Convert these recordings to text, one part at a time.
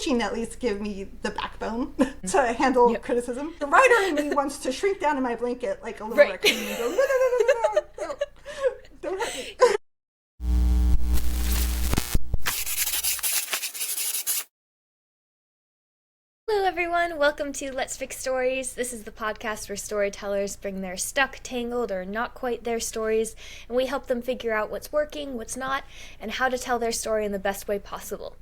teaching at least give me the backbone to handle criticism. The writer in me wants to shrink down in my blanket like a little raccoon and go, no, don't hurt me. Hello everyone, welcome to Let's Fix Stories. This is the podcast where storytellers bring their stuck, tangled, or not quite their stories, and we help them figure out what's working, what's not, and how to tell their story in the best way possible.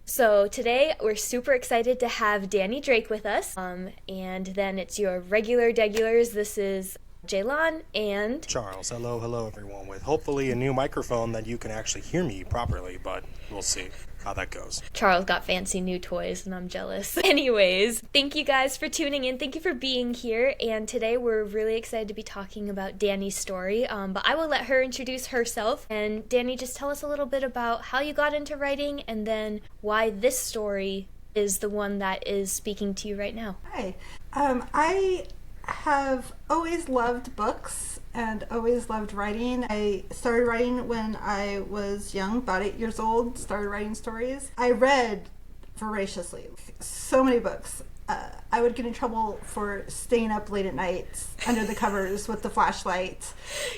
So today we're super excited to have Dani Drake with us, and then it's your regulars. This is Jaylon and Charles. Hello everyone, with hopefully a new microphone that you can actually hear me properly, but we'll see how that goes. Charles got fancy new toys and I'm jealous. Anyways, thank you guys for tuning in. Thank you for being here. And today we're really excited to be talking about Dani's story. But I will let her introduce herself. And Dani, just tell us a little bit about how you got into writing and then why this story is the one that is speaking to you right now. Hi. I have always loved books and always loved writing. I started writing when I was young, about 8 years old, started writing stories. I read voraciously, so many books. I would get in trouble for staying up late at night under the covers with the flashlight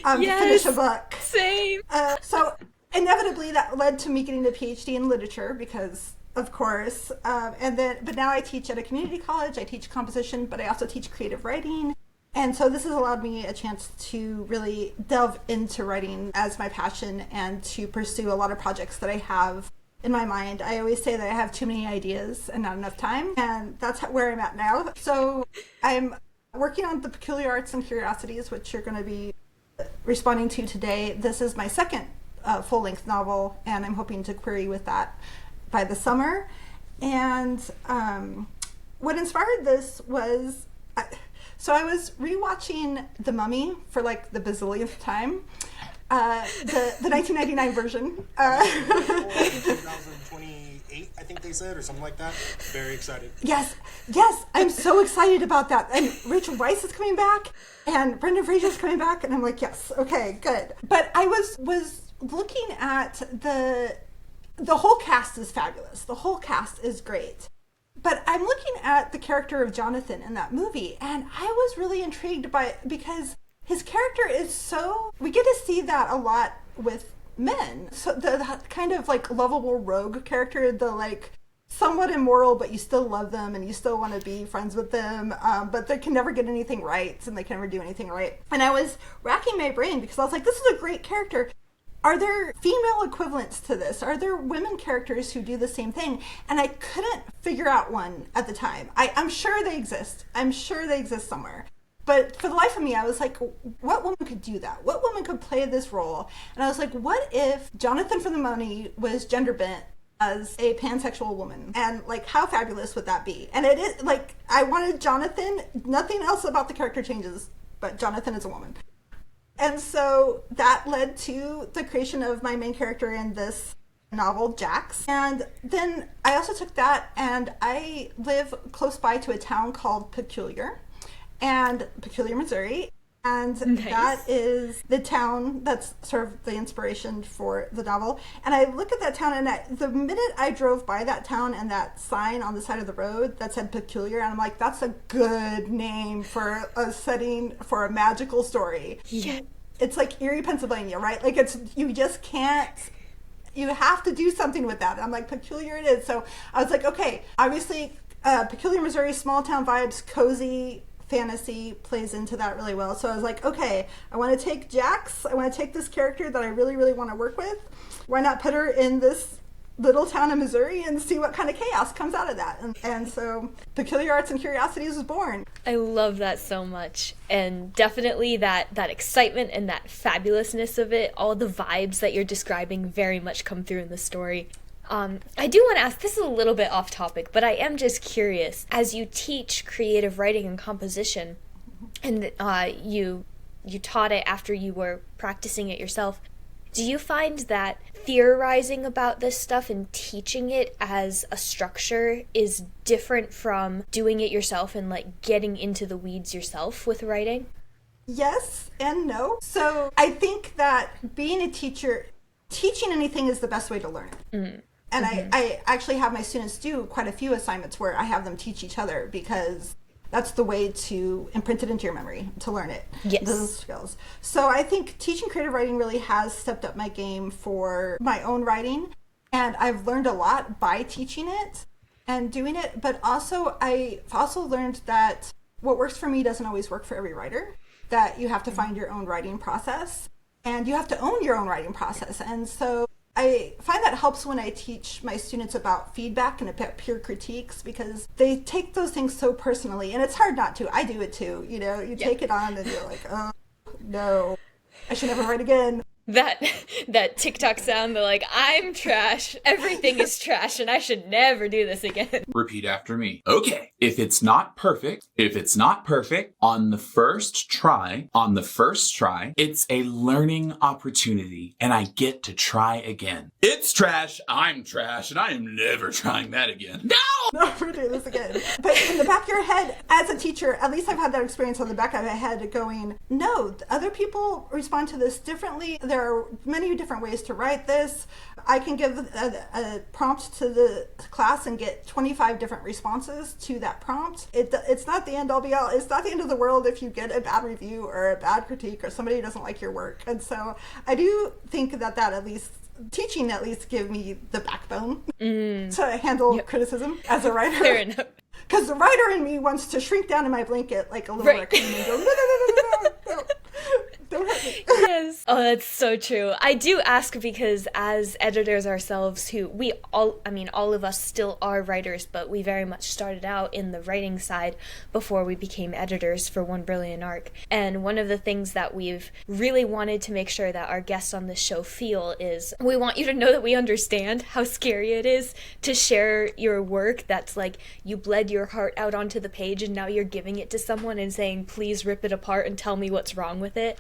to finish a book. Same. So inevitably that led to me getting a PhD in literature because of course. But now I teach at a community college. I teach composition, but I also teach creative writing. And so this has allowed me a chance to really delve into writing as my passion and to pursue a lot of projects that I have in my mind. I always say that I have too many ideas and not enough time, and that's where I'm at now. So I'm working on the Peculiar Arts and Curiosities, which you're going to be responding to today. This is my second full-length novel, and I'm hoping to query with that by the summer. And what inspired this was, so I was rewatching The Mummy for like the bazillionth time, the 1999 version. 2028, I think they said, or something like that. Very excited. Yes, I'm so excited about that. And Rachel Weisz is coming back, and Brendan Fraser's coming back, and I'm like, yes, okay, good. But I was looking at the whole cast is fabulous. The whole cast is great. But I'm looking at the character of Jonathan in that movie, and I was really intrigued because his character is so, we get to see that a lot with men. So that kind of like lovable rogue character, the like somewhat immoral, but you still love them and you still want to be friends with them, but they can never get anything right and they can never do anything right. And I was racking my brain because I was like, this is a great character. Are there female equivalents to this? Are there women characters who do the same thing? And I couldn't figure out one at the time. I'm sure they exist. I'm sure they exist somewhere. But for the life of me, I was like, what woman could do that? What woman could play this role? And I was like, what if Jonathan from The Mummy was gender bent as a pansexual woman? And like, how fabulous would that be? And it is like, I wanted Jonathan, nothing else about the character changes, but Jonathan is a woman. And so that led to the creation of my main character in this novel, Jax. And then I also took that, and I live close by to a town called Peculiar, Missouri. And nice. That is the town that's sort of the inspiration for the novel. And I look at that town, and the minute I drove by that town and that sign on the side of the road that said Peculiar, and I'm like, that's a good name for a setting for a magical story. Yeah. It's like Erie, Pennsylvania, right? Like you just can't, you have to do something with that. And I'm like, Peculiar it is. So I was like, okay, obviously Peculiar, Missouri, small town vibes, cozy, fantasy plays into that really well. So I was like, okay, I want to take Jax. I want to take this character that I really, really want to work with. Why not put her in this little town in Missouri and see what kind of chaos comes out of that? And so Peculiar Arts and Curiosities was born. I love that so much. And definitely that excitement and that fabulousness of it, all the vibes that you're describing very much come through in the story. I do want to ask, this is a little bit off topic, but I am just curious, as you teach creative writing and composition, and you taught it after you were practicing it yourself, do you find that theorizing about this stuff and teaching it as a structure is different from doing it yourself and like getting into the weeds yourself with writing? Yes and no. So I think that being a teacher, teaching anything is the best way to learn it. And I actually have my students do quite a few assignments where I have them teach each other, because that's the way to imprint it into your memory, to learn it. Yes. Those skills. So I think teaching creative writing really has stepped up my game for my own writing. And I've learned a lot by teaching it and doing it. But also, I've also learned that what works for me doesn't always work for every writer, that you have to find your own writing process and you have to own your own writing process. And so I find that helps when I teach my students about feedback and about peer critiques, because they take those things so personally, and it's hard not to. I do it too. You know, you take it on and you're like, oh no, I should never write again. That TikTok sound, they're like, I'm trash, everything is trash, and I should never do this again. Repeat after me. Okay. If it's not perfect, on the first try, it's a learning opportunity, and I get to try again. It's trash, I'm trash, and I am never trying that again. No! Never do this again. But in the back of your head, as a teacher, at least I've had that experience on the back of my head going, no, other people respond to this differently. There are many different ways to write this. I can give a prompt to the class and get 25 different responses to that prompt. It's not the end all be all. It's not the end of the world if you get a bad review or a bad critique or somebody who doesn't like your work. And so I do think that at least teaching at least give me the backbone to handle criticism as a writer. Fair enough. Because the writer in me wants to shrink down in my blanket like a little raccoon and go, no. Don't hurt me. Yes. Oh, that's so true. I do ask because as editors ourselves, all of us still are writers, but we very much started out in the writing side before we became editors for One Brilliant Arc. And one of the things that we've really wanted to make sure that our guests on this show feel is we want you to know that we understand how scary it is to share your work that's like you bled your heart out onto the page and now you're giving it to someone and saying, please rip it apart and tell me what's wrong with it.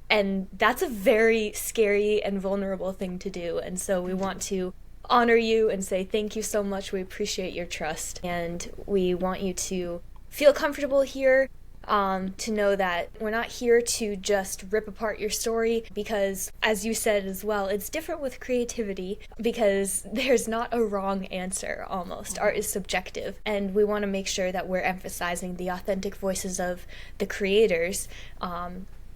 And that's a very scary and vulnerable thing to do. And so we want to honor you and say thank you so much. We appreciate your trust. And we want you to feel comfortable here, to know that we're not here to just rip apart your story because, as you said as well, it's different with creativity because there's not a wrong answer almost. Art is subjective. And we want to make sure that we're emphasizing the authentic voices of the creators.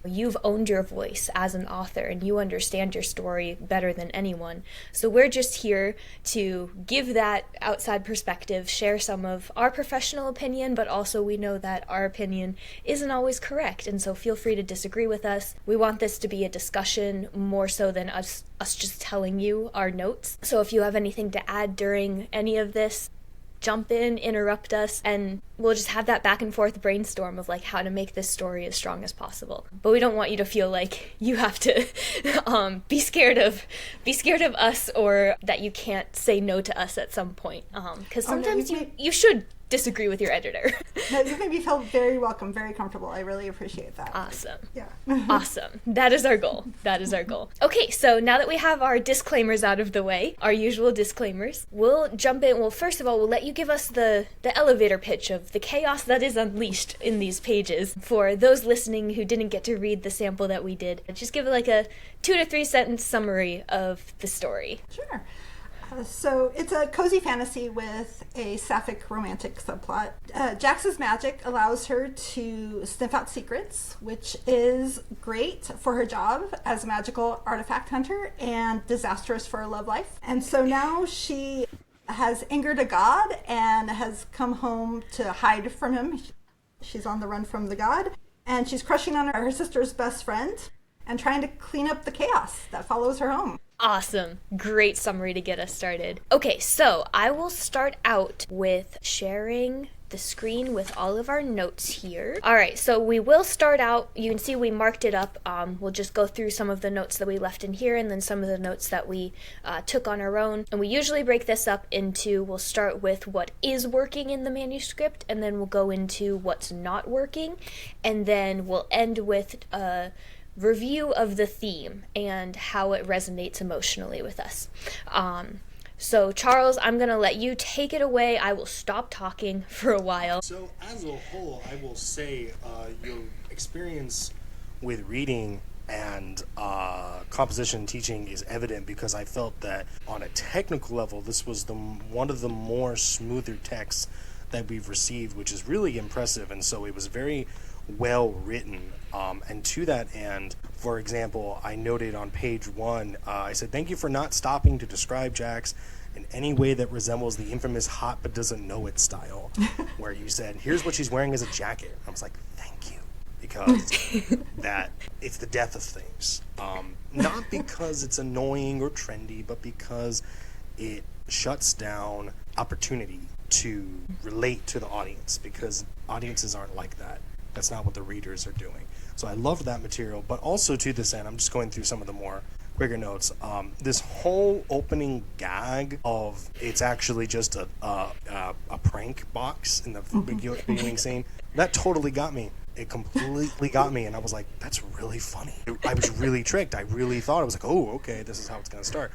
You've owned your voice as an author and you understand your story better than anyone. So we're just here to give that outside perspective, share some of our professional opinion, but also we know that our opinion isn't always correct. And so feel free to disagree with us. We want this to be a discussion more so than us just telling you our notes. So if you have anything to add during any of this, jump in, interrupt us, and we'll just have that back and forth brainstorm of like how to make this story as strong as possible. But we don't want you to feel like you have to be scared of us or that you can't say no to us at some point. Because sometimes you should disagree with your editor. No, you made me feel very welcome, very comfortable. I really appreciate that. Awesome. Yeah. Awesome. That is our goal. Okay, so now that we have our disclaimers out of the way, our usual disclaimers, we'll jump in. Well, first of all, we'll let you give us the elevator pitch of the chaos that is unleashed in these pages. For those listening who didn't get to read the sample that we did, just give it like a 2 to 3 sentence summary of the story. Sure. So it's a cozy fantasy with a sapphic romantic subplot. Jax's magic allows her to sniff out secrets, which is great for her job as a magical artifact hunter and disastrous for her love life. And so now she has angered a god and has come home to hide from him. She's on the run from the god, and she's crushing on her sister's best friend and trying to clean up the chaos that follows her home. Awesome. Great summary to get us started. Okay, so I will start out with sharing the screen with all of our notes here. All right, so we will start out, you can see we marked it up. We'll just go through some of the notes that we left in here and then some of the notes that we took on our own. And we usually break this up into, we'll start with what is working in the manuscript, and then we'll go into what's not working, and then we'll end with review of the theme and how it resonates emotionally with us. So Charles, I'm going to let you take it away. I will stop talking for a while. So as a whole, I will say your experience with reading and composition teaching is evident because I felt that on a technical level, this was one of the more smoother texts that we've received, which is really impressive. And so it was very well written. And to that end, for example, I noted on page 1, I said, "Thank you for not stopping to describe Jax in any way that resembles the infamous hot but doesn't know it style," where you said, "Here's what she's wearing as a jacket." I was like, thank you, because that it's the death of things. Not because it's annoying or trendy, but because it shuts down opportunity to relate to the audience, because audiences aren't like that. That's not what the readers are doing. So I loved that material, but also to this end, I'm just going through some of the more quicker notes. This whole opening gag of it's actually just a prank box in the beginning scene, that totally got me. It completely got me, and I was like, that's really funny. I was really tricked. I really thought, I was like, oh, okay, this is how it's going to start.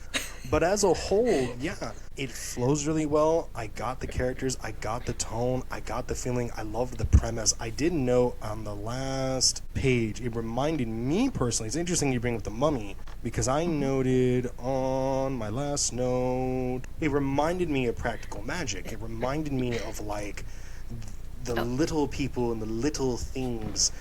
But as a whole, yeah, it flows really well. I got the characters. I got the tone. I got the feeling. I loved the premise. I didn't know on the last page, it reminded me personally, it's interesting you bring up the mummy, because I noted on my last note, it reminded me of Practical Magic. It reminded me of, like, the little people and the little things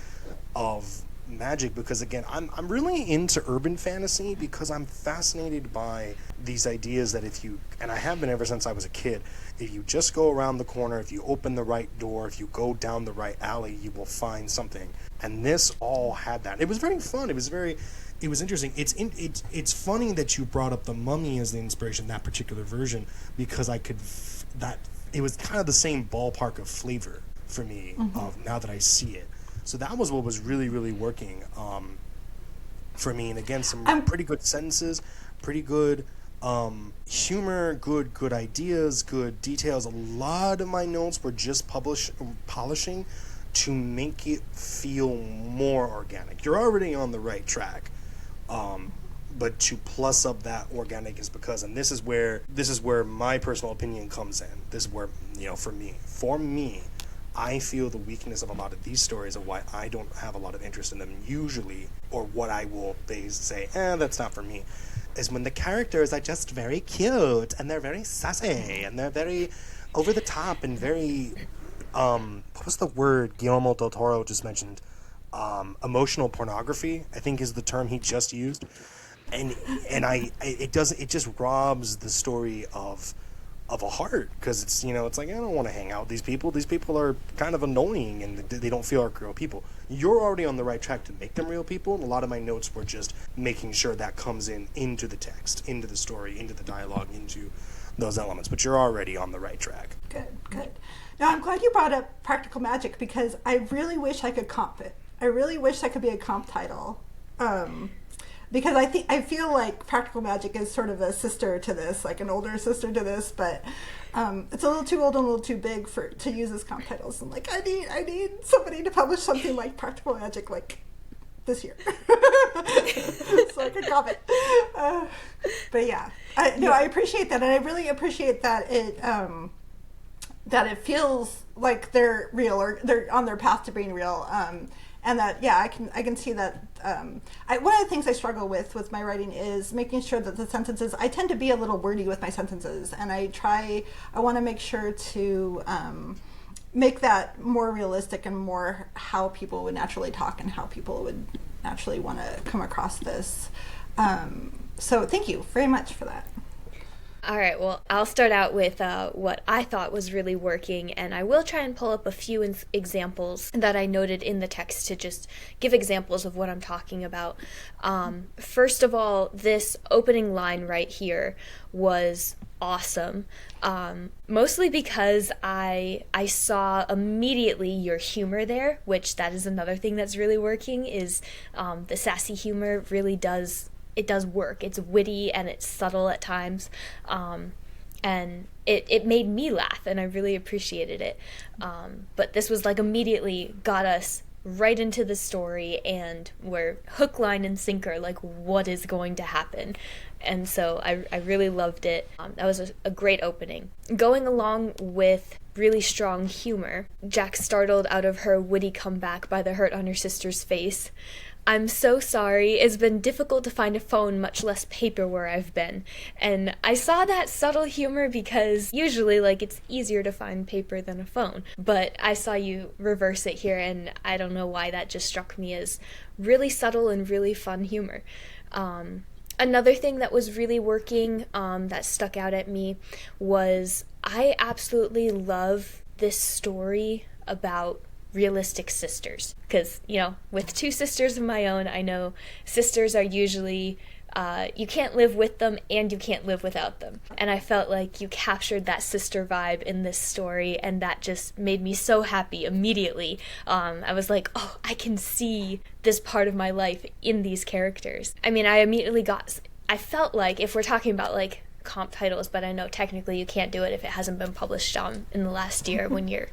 of magic, because again, I'm really into urban fantasy because I'm fascinated by these ideas that if you, and I have been ever since I was a kid, if you just go around the corner, if you open the right door, if you go down the right alley, you will find something. And this all had that. It was very fun. It was interesting. It's funny that you brought up the mummy as the inspiration, that particular version, because it was kind of the same ballpark of flavor for me, now that I see it. So that was what was really, really working for me. And again, some pretty good sentences, pretty good humor, good ideas, good details. A lot of my notes were just polishing to make it feel more organic. You're already on the right track. But to plus up that organic is because, and this is where my personal opinion comes in. This is where, for me, I feel the weakness of a lot of these stories, of why I don't have a lot of interest in them usually, or what I will say, that's not for me, is when the characters are just very cute, and they're very sassy, and they're very over the top, and very, what was the word Guillermo del Toro just mentioned? Emotional pornography, I think is the term he just used. And it just robs the story of a heart, because it's it's like, I don't want to hang out with these people. These people are kind of annoying, and they don't feel like real people. You're already on the right track to make them real people, and a lot of my notes were just making sure that comes into the text, into the story, into the dialogue, into those elements. But you're already on the right track. Good. Now I'm glad you brought up Practical Magic, because I really wish I could comp it. I really wish that could be a comp title. Because I feel like Practical Magic is sort of a sister to this, like an older sister to this, but it's a little too old and a little too big to use as comp titles. I'm like, I need somebody to publish something like Practical Magic like this year, so I can comp it. But yeah, I appreciate that, and I really appreciate that it feels like they're real, or they're on their path to being real. And that, I can see that. One of the things I struggle with my writing is making sure that the sentences, I tend to be a little wordy with my sentences, and I want to make sure to make that more realistic and more how people would naturally talk and how people would naturally want to come across this. So thank you very much for that. All right, well, I'll start out with what I thought was really working, and I will try and pull up a few examples that I noted in the text to just give examples of what I'm talking about. First of all, this opening line right here was awesome, mostly because I saw immediately your humor there, which that is another thing that's really working, is the sassy humor really does work. It's witty and it's subtle at times, and it made me laugh, and I really appreciated it. But this was like immediately got us right into the story, and we're hook, line, and sinker, like what is going to happen. And so I really loved it. That was a great opening. Going along with really strong humor, Jack startled out of her witty comeback by the hurt on her sister's face. I'm so sorry. It's been difficult to find a phone, much less paper where I've been. And I saw that subtle humor because usually, like, it's easier to find paper than a phone. But I saw you reverse it here, and I don't know why that just struck me as really subtle and really fun humor. Another thing that was really working, that stuck out at me, was I absolutely love this story about realistic sisters. Because, you know, with two sisters of my own, I know sisters are usually, you can't live with them and you can't live without them. And I felt like you captured that sister vibe in this story, and that just made me so happy immediately. I was like, oh, I can see this part of my life in these characters. I mean, I felt like, if we're talking about like comp titles, but I know technically you can't do it if it hasn't been published in the last year when you're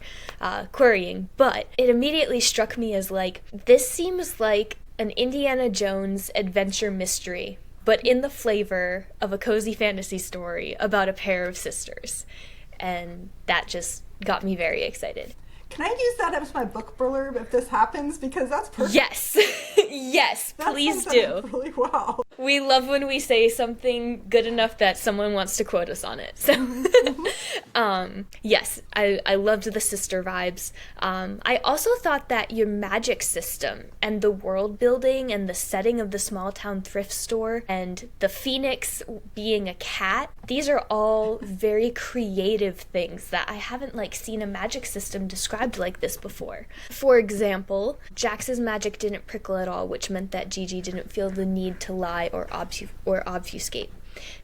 querying, but it immediately struck me as like, this seems like an Indiana Jones adventure mystery, but in the flavor of a cozy fantasy story about a pair of sisters. And that just got me very excited. Can I use that as my book blurb if this happens? Because that's perfect. Yes. Yes, That please sums it do. up really well. We love when we say something good enough that someone wants to quote us on it. So, yes, I loved the sister vibes. I also thought that your magic system and the world building and the setting of the small town thrift store and the phoenix being a cat, these are all very creative things that I haven't seen a magic system described like this before. For example, Jax's magic didn't prickle at all, which meant that Gigi didn't feel the need to lie or obfuscate.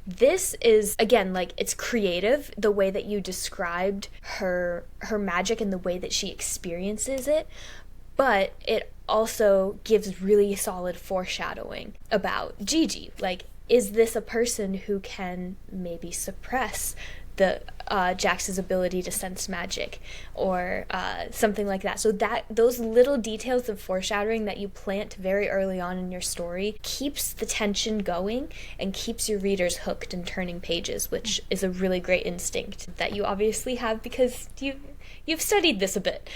This is, again, it's creative, the way that you described her magic and the way that she experiences it, but it also gives really solid foreshadowing about Gigi. Is this a person who can maybe suppress the Jax's ability to sense magic or something like that? So that those little details of foreshadowing that you plant very early on in your story keeps the tension going and keeps your readers hooked and turning pages, which is a really great instinct that you obviously have because you've studied this a bit.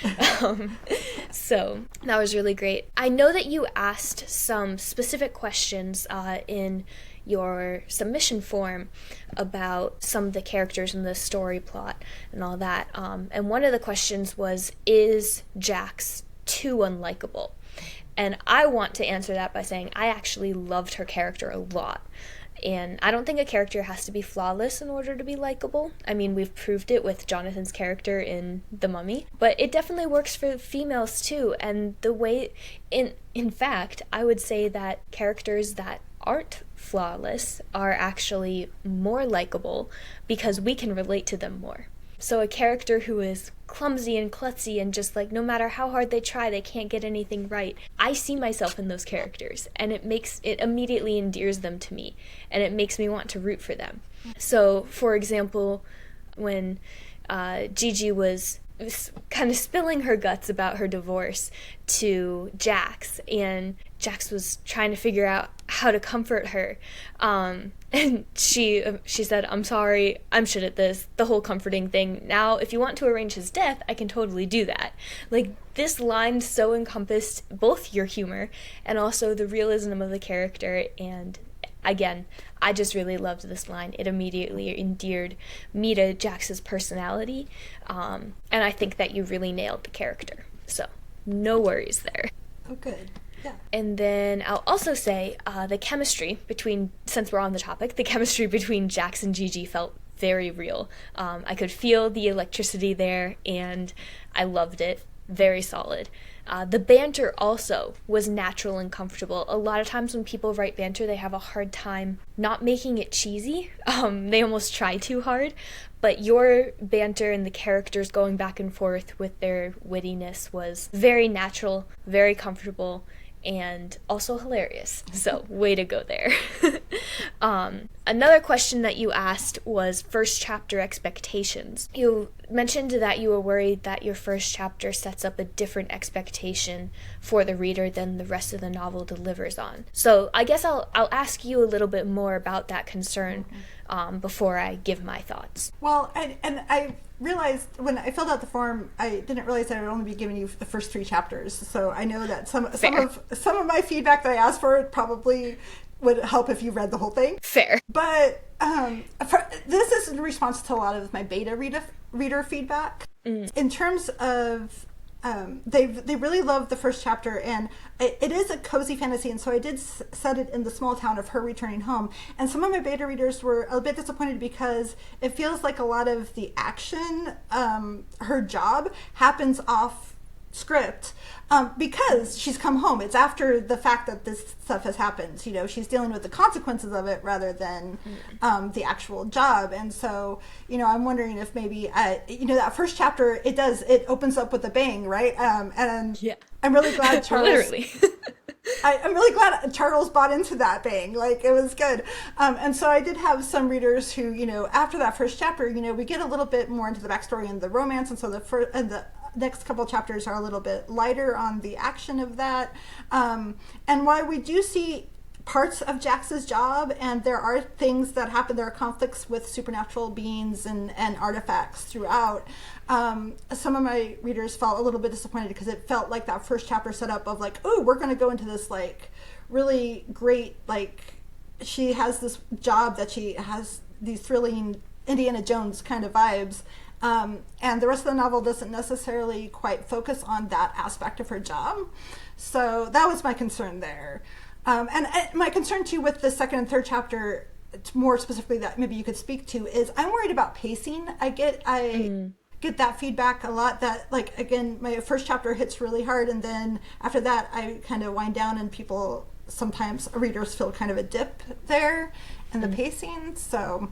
So that was really great. I know that you asked some specific questions in your submission form about some of the characters in the story plot and all that. And one of the questions was, is Jax too unlikable? And I want to answer that by saying I actually loved her character a lot. And I don't think a character has to be flawless in order to be likable. I mean, we've proved it with Jonathan's character in The Mummy, but it definitely works for females too. And the way, in fact, I would say that characters that aren't flawless are actually more likable because we can relate to them more. So a character who is clumsy and klutzy and just no matter how hard they try, they can't get anything right. I see myself in those characters, and it immediately endears them to me, and it makes me want to root for them. So, for example, when Gigi was kind of spilling her guts about her divorce to Jax, and Jax was trying to figure out how to comfort her, and she said, "I'm sorry, I'm shit at this, the whole comforting thing. Now, if you want to arrange his death, I can totally do that." This line so encompassed both your humor and also the realism of the character, and again, I just really loved this line. It immediately endeared me to Jax's personality, and I think that you really nailed the character. So, no worries there. Oh, good. Yeah. And then I'll also say the chemistry since we're on the topic, the chemistry between Jax and Gigi felt very real. I could feel the electricity there, and I loved it. Very solid. The banter also was natural and comfortable. A lot of times when people write banter, they have a hard time not making it cheesy. They almost try too hard. But your banter and the characters going back and forth with their wittiness was very natural, very comfortable, and also hilarious. So, way to go there. Another question that you asked was first chapter expectations. You mentioned that you were worried that your first chapter sets up a different expectation for the reader than the rest of the novel delivers on. So, I guess I'll ask you a little bit more about that concern before I give my thoughts. Well, and realized when I filled out the form, I didn't realize I would only be giving you the first 3 chapters. So I know that some of my feedback that I asked for probably would help if you read the whole thing. Fair. But this is in response to a lot of my beta reader feedback. In terms of they really love the first chapter, and it is a cozy fantasy, and so I did set it in the small town of her returning home. And some of my beta readers were a bit disappointed because it feels like a lot of the action, her job, happens off script because she's come home. It's after the fact that this stuff has happened. You know, she's dealing with the consequences of it rather than the actual job. And so, you know, I'm wondering if maybe, you know, that first chapter, it opens up with a bang, right? And yeah. I'm really glad Charles... Literally. I'm really glad Charles bought into that bang. Like, it was good. And so I did have some readers who, you know, after that first chapter, you know, we get a little bit more into the backstory and the romance. And so the next couple chapters are a little bit lighter on the action of that. And while we do see parts of Jax's job, and there are things that happen, there are conflicts with supernatural beings and artifacts throughout, some of my readers felt a little bit disappointed because it felt like that first chapter set up of like, oh, we're going to go into this like really great, like she has this job that she has these thrilling Indiana Jones kind of vibes. And the rest of the novel doesn't necessarily quite focus on that aspect of her job. So that was my concern there. And my concern too with the second and third chapter, more specifically that maybe you could speak to, is I'm worried about pacing. I get that feedback a lot, that like, again, my first chapter hits really hard, and then after that I kind of wind down, and people, sometimes readers feel kind of a dip there in the pacing. So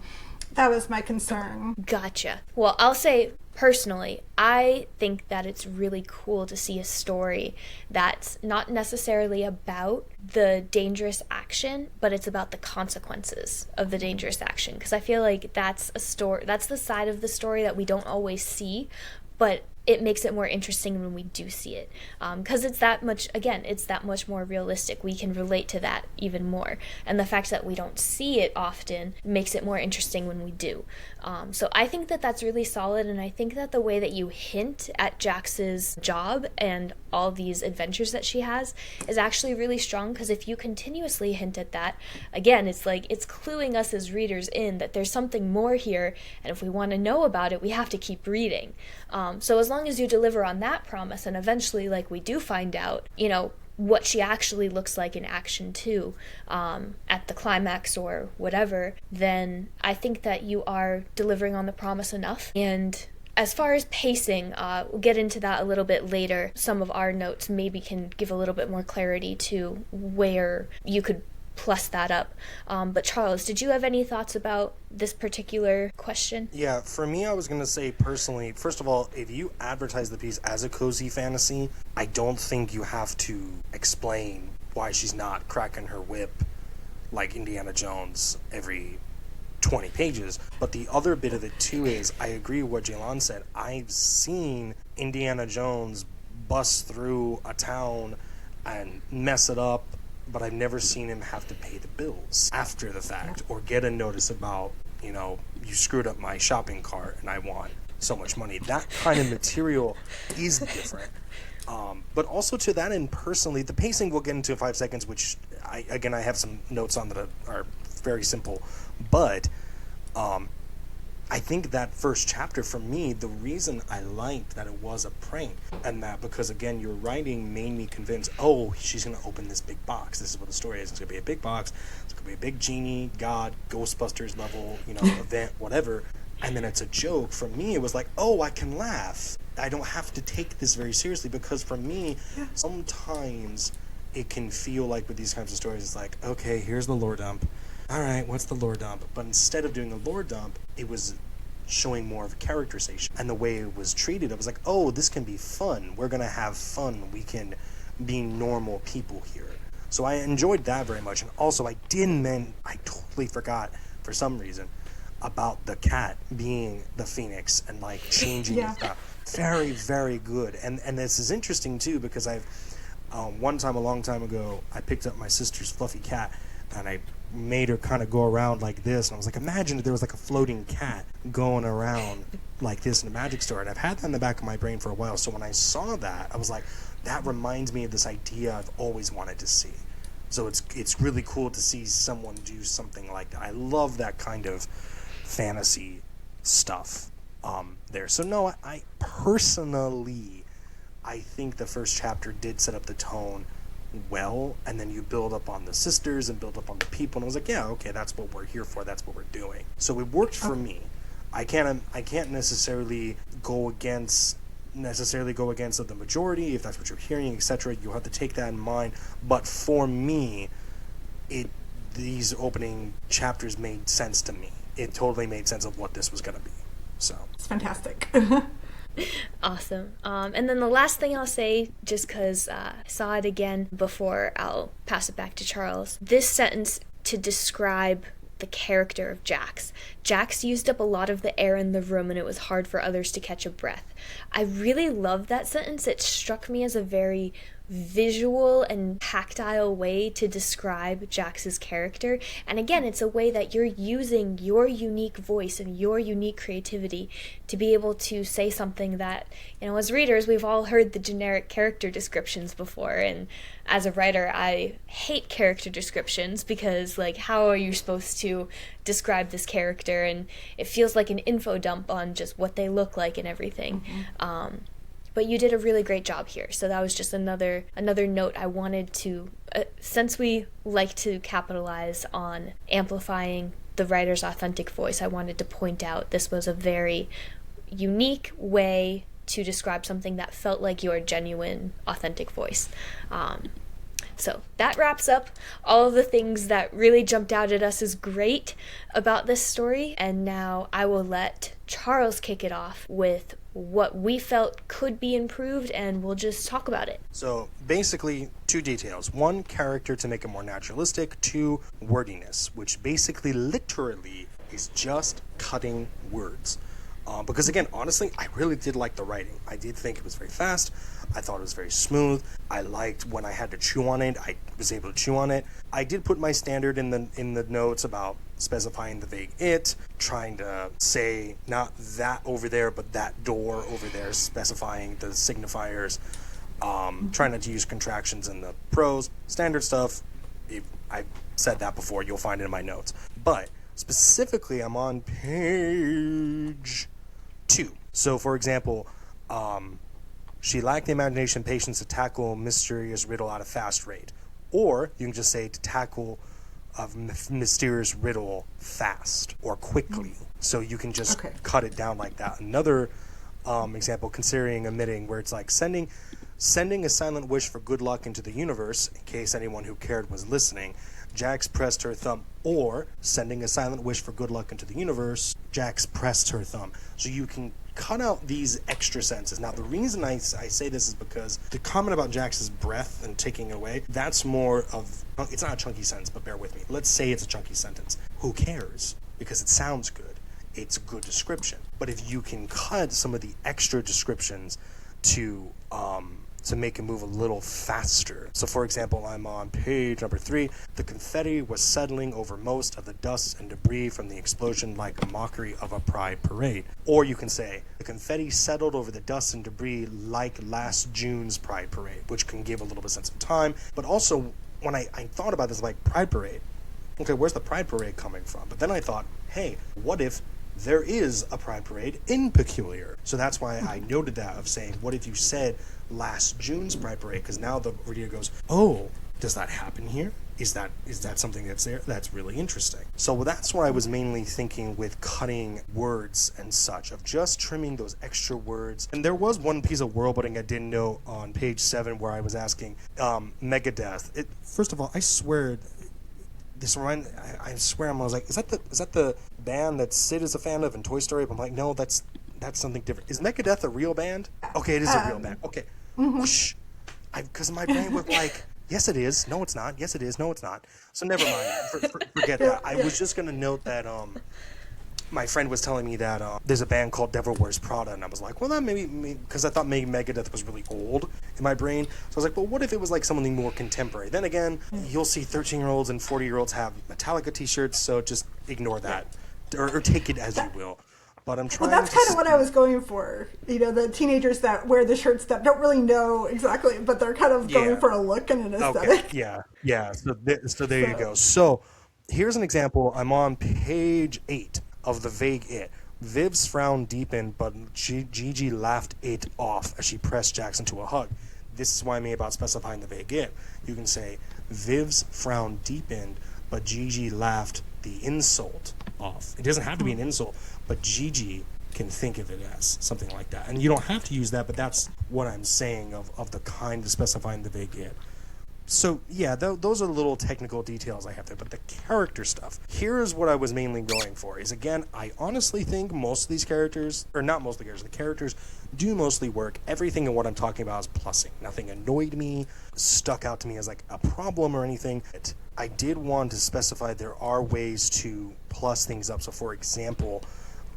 that was my concern. Gotcha. Well, I'll say personally, I think that it's really cool to see a story that's not necessarily about the dangerous action, but it's about the consequences of the dangerous action. Because I feel like that's the side of the story that we don't always see, but it makes it more interesting when we do see it. Because it's that much more realistic. We can relate to that even more. And the fact that we don't see it often makes it more interesting when we do. So I think that that's really solid, and I think that the way that you hint at Jax's job and all these adventures that she has is actually really strong, because if you continuously hint at that, again, it's like it's cluing us as readers in that there's something more here, and if we want to know about it, we have to keep reading. So as long as you deliver on that promise, and eventually, like, we do find out, you know, what she actually looks like in action 2 at the climax or whatever, then I think that you are delivering on the promise enough. And as far as pacing, we'll get into that a little bit later. Some of our notes maybe can give a little bit more clarity to where you could plus that up. But Charles, did you have any thoughts about this particular question? Yeah, for me, I was going to say personally, first of all, if you advertise the piece as a cozy fantasy, I don't think you have to explain why she's not cracking her whip like Indiana Jones every 20 pages. But the other bit of it too is, I agree with what Jaylon said. I've seen Indiana Jones bust through a town and mess it up, but I've never seen him have to pay the bills after the fact, or get a notice about, you know, you screwed up my shopping cart and I want so much money. That kind of material is different. But also to that end, personally, the pacing we'll get into in 5 seconds, which I have some notes on that are very simple. But I think that first chapter, for me, the reason I liked that it was a prank, and that because, again, your writing made me convinced, oh, she's going to open this big box. This is what the story is. It's going to be a big box. It's going to be a big genie, god, Ghostbusters level, you know, event, whatever. And then it's a joke. For me, it was like, oh, I can laugh. I don't have to take this very seriously, because for me, sometimes it can feel like with these kinds of stories, it's like, okay, here's the lore dump. All right, what's the lore dump? But instead of doing the lore dump, it was showing more of a characterization. And the way it was treated, I was like, oh, this can be fun. We're going to have fun. We can be normal people here. So I enjoyed that very much. And also, I totally forgot, for some reason, about the cat being the phoenix and, like, changing it. Very, very good. And this is interesting, too, because I've, one time, a long time ago, I picked up my sister's fluffy cat, and I made her kind of go around like this, and I was like, imagine if there was like a floating cat going around like this in a magic store. And I've had that in the back of my brain for a while, so when I saw that, I was like, that reminds me of this idea I've always wanted to see. So it's really cool to see someone do something like that. I love that kind of fantasy stuff there. So no, I personally, I think the first chapter did set up the tone well, and then you build up on the sisters and build up on the people, and I was like, yeah, okay, that's what we're here for, that's what we're doing. So it worked for me. I can't necessarily go against of the majority if that's what you're hearing, etc. You'll have to take that in mind. But for me, these opening chapters made sense to me. It totally made sense of what this was going to be. So it's fantastic. Awesome. And then the last thing I'll say, just because I saw it again before I'll pass it back to Charles, this sentence to describe the character of Jax. Jax used up a lot of the air in the room, and it was hard for others to catch a breath. I really love that sentence. It struck me as a very visual and tactile way to describe Jax's character. And again, it's a way that you're using your unique voice and your unique creativity to be able to say something that, as readers, we've all heard the generic character descriptions before. And as a writer, I hate character descriptions because, how are you supposed to describe this character? And it feels like an info dump on just what they look like and everything. But you did a really great job here. So that was just another note I wanted to, since we like to capitalize on amplifying the writer's authentic voice, I wanted to point out this was a very unique way to describe something that felt like your genuine, authentic voice. So that wraps up all of the things that really jumped out at us as great about this story. And now I will let Charles kick it off with what we felt could be improved, and we'll just talk about it. So basically, 2 details. 1, character to make it more naturalistic. 2, wordiness, which basically literally is just cutting words. Because again, honestly, I really did like the writing. I did think it was very fast. I thought it was very smooth. I liked when I had to chew on it, I was able to chew on it. I did put my standard in the notes about specifying the vague it, trying to say not that over there, but that door over there, specifying the signifiers, trying not to use contractions in the prose, standard stuff. I said that before, you'll find it in my notes. But specifically, I'm on page 2. So, for example, she lacked the imagination and patience to tackle a mysterious riddle at a fast rate. Or you can just say to tackle a mysterious riddle fast or quickly. So you can just cut it down like that. Another example, considering omitting, where it's like sending a silent wish for good luck into the universe, in case anyone who cared was listening. Jax pressed her thumb, or sending a silent wish for good luck into the universe, Jax pressed her thumb. So you can cut out these extra sentences. Now, the reason I say this is because the comment about Jax's breath and taking it away, that's more of, it's not a chunky sentence, but bear with me. Let's say it's a chunky sentence. Who cares? Because it sounds good. It's a good description. But if you can cut some of the extra descriptions to make it move a little faster. So for example, I'm on page number 3. The confetti was settling over most of the dust and debris from the explosion like a mockery of a pride parade. Or you can say, the confetti settled over the dust and debris like last June's pride parade, which can give a little bit of sense of time. But also, when I thought about this, like pride parade, okay, where's the pride parade coming from? But then I thought, hey, what if there is a pride parade in Peculiar? So that's why I noted that, of saying, what if you said last June's pride parade? Because now the reader goes, oh, does that happen here? Is that something that's there? That's really interesting. So that's what I was mainly thinking with cutting words and such, of just trimming those extra words. And there was one piece of world building I didn't know on page 7 where I was asking Megadeth. First of all, I swear, I swear, I was like, is that the band that Sid is a fan of in Toy Story? But I'm like, no, that's something different. Is Megadeth a real band? Okay, it is a real band. Okay. Whoosh. Because my brain was like, yes, it is. No, it's not. Yes, it is. No, it's not. So never mind. Forget that. I was just going to note that my friend was telling me that there's a band called Devil Wears Prada, and I was like, well, that maybe, because I thought maybe Megadeth was really old in my brain. So I was like, well, what if it was like something more contemporary? Then again, you'll see 13-year-olds and 40-year-olds have Metallica t-shirts, so just ignore that, or take it as you will. But I'm trying. Well, that's kind of what I was going for. You know, the teenagers that wear the shirts that don't really know exactly, but they're kind of going for a look and an aesthetic. Okay. Yeah. So there you go. So here's an example. I'm on page 8 of the vague it. Viv's frown deepened, but Gigi laughed it off as she pressed Jackson to a hug. This is why I mean about specifying the vague it. You can say Viv's frown deepened, but Gigi laughed the insult off. It doesn't have to be an insult, but Gigi can think of it as something like that. And you don't have to use that, but that's what I'm saying of the kind of specifying the vague it. So, yeah, those are the little technical details I have there. But the character stuff, here's what I was mainly going for. Is, again, I honestly think most of these characters, or not most of the characters, the characters do mostly work. Everything in what I'm talking about is plussing. Nothing annoyed me, stuck out to me as like a problem or anything. I did want to specify there are ways to plus things up. So, for example,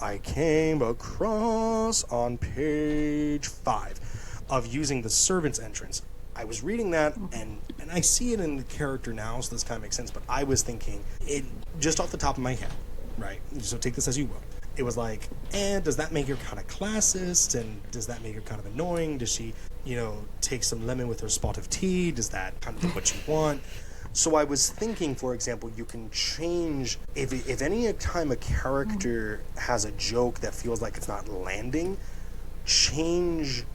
I came across on page 5 of using the servant's entrance. I was reading that, and I see it in the character now, so this kind of makes sense, but I was thinking, it just off the top of my head, right? So take this as you will. It was like, does that make her kind of classist, and does that make her kind of annoying? Does she, take some lemon with her spot of tea? Does that kind of do what you want? So I was thinking, for example, you can change, if any time a character has a joke that feels like it's not landing, change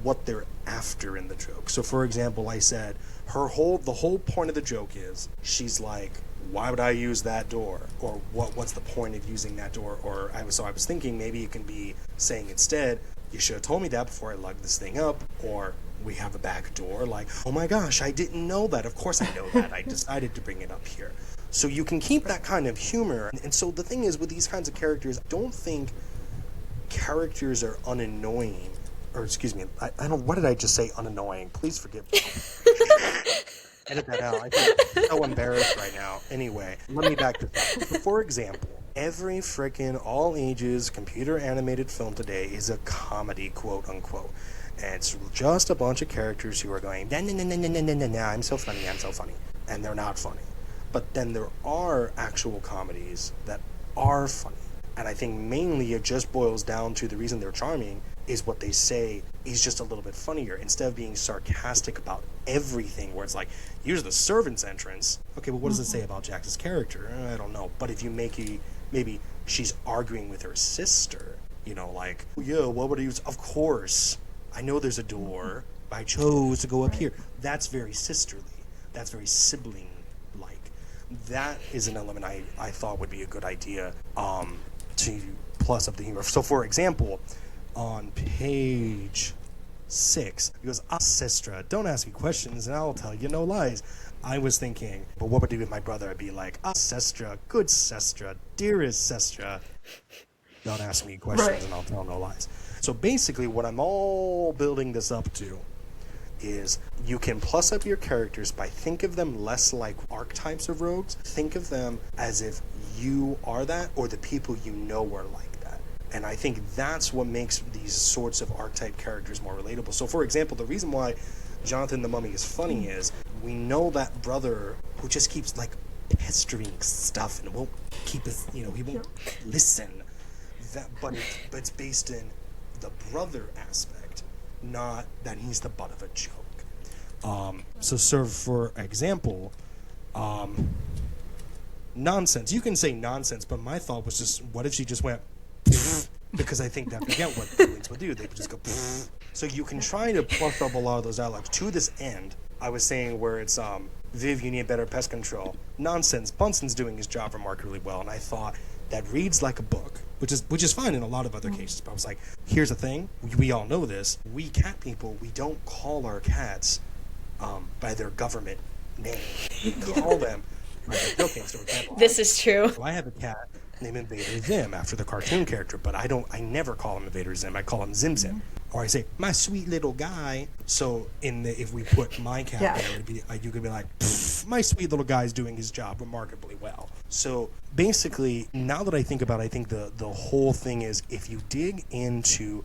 what they're after in the joke. So for example, I said the whole point of the joke is she's like, why would I use that door, or what's the point of using that door? Or I was thinking maybe it can be saying instead, you should have told me that before I lugged this thing up, or we have a back door, like, oh my gosh, I didn't know that. Of course I know that. I decided to bring it up here. So you can keep that kind of humor. And so the thing is with these kinds of characters, I don't think characters are unannoying. Or excuse me, I don't. What did I just say? Unannoying. Please forgive me. Edit that out. I feel so embarrassed right now. Anyway, let me back to that. For example, every frickin' all ages computer animated film today is a comedy, quote unquote, and it's just a bunch of characters who are going, nah, nah, nah, nah, nah, nah, nah, nah, I'm so funny, and they're not funny. But then there are actual comedies that are funny, and I think mainly it just boils down to the reason they're charming is what they say is just a little bit funnier, instead of being sarcastic about everything, where it's like, here's the servant's entrance. Okay, well, what does it say about Jax's character? I don't know. But if you maybe she's arguing with her sister, like, yeah, what would I use? Of course, I know there's a door, but I chose to go up here. That's very sisterly. That's very sibling-like. That is an element I thought would be a good idea to plus up the humor. So, for example, on page 6, he goes, sestra, don't ask me questions and I'll tell you no lies. I was thinking, but what would I do with my brother? I'd be like, sestra, good sestra, dearest sestra, don't ask me questions and I'll tell no lies. So basically what I'm all building this up to is you can plus up your characters by think of them less like archetypes of rogues. Think of them as if you are that, or the people you know are like that. And I think that's what makes these sorts of archetype characters more relatable. So, for example, the reason why Jonathan the Mummy is funny is we know that brother who just keeps, like, pestering stuff and won't keep it, he won't listen. But it's based in the brother aspect, not that he's the butt of a joke. So, for example, nonsense. You can say nonsense, but my thought was just, what if she just went... because I think that forget what feelings would do. They would just go. So you can try to plus up a lot of those dialogues. To this end, I was saying where it's Viv, you need better pest control. Nonsense. Bunson's doing his job remarkably well, and I thought that reads like a book, which is fine in a lot of other cases. But I was like, here's the thing. We all know this. We cat people, we don't call our cats by their government name. We call them by their joking. So, for example, this is true. So I have a cat named Invader Zim after the cartoon character, but I never call him Invader Zim. I call him Zim Zim, or I say my sweet little guy. So if we put my cat there, it'd be, you could be like, my sweet little guy's doing his job remarkably well. So basically, now that I think about it, I think the whole thing is, if you dig into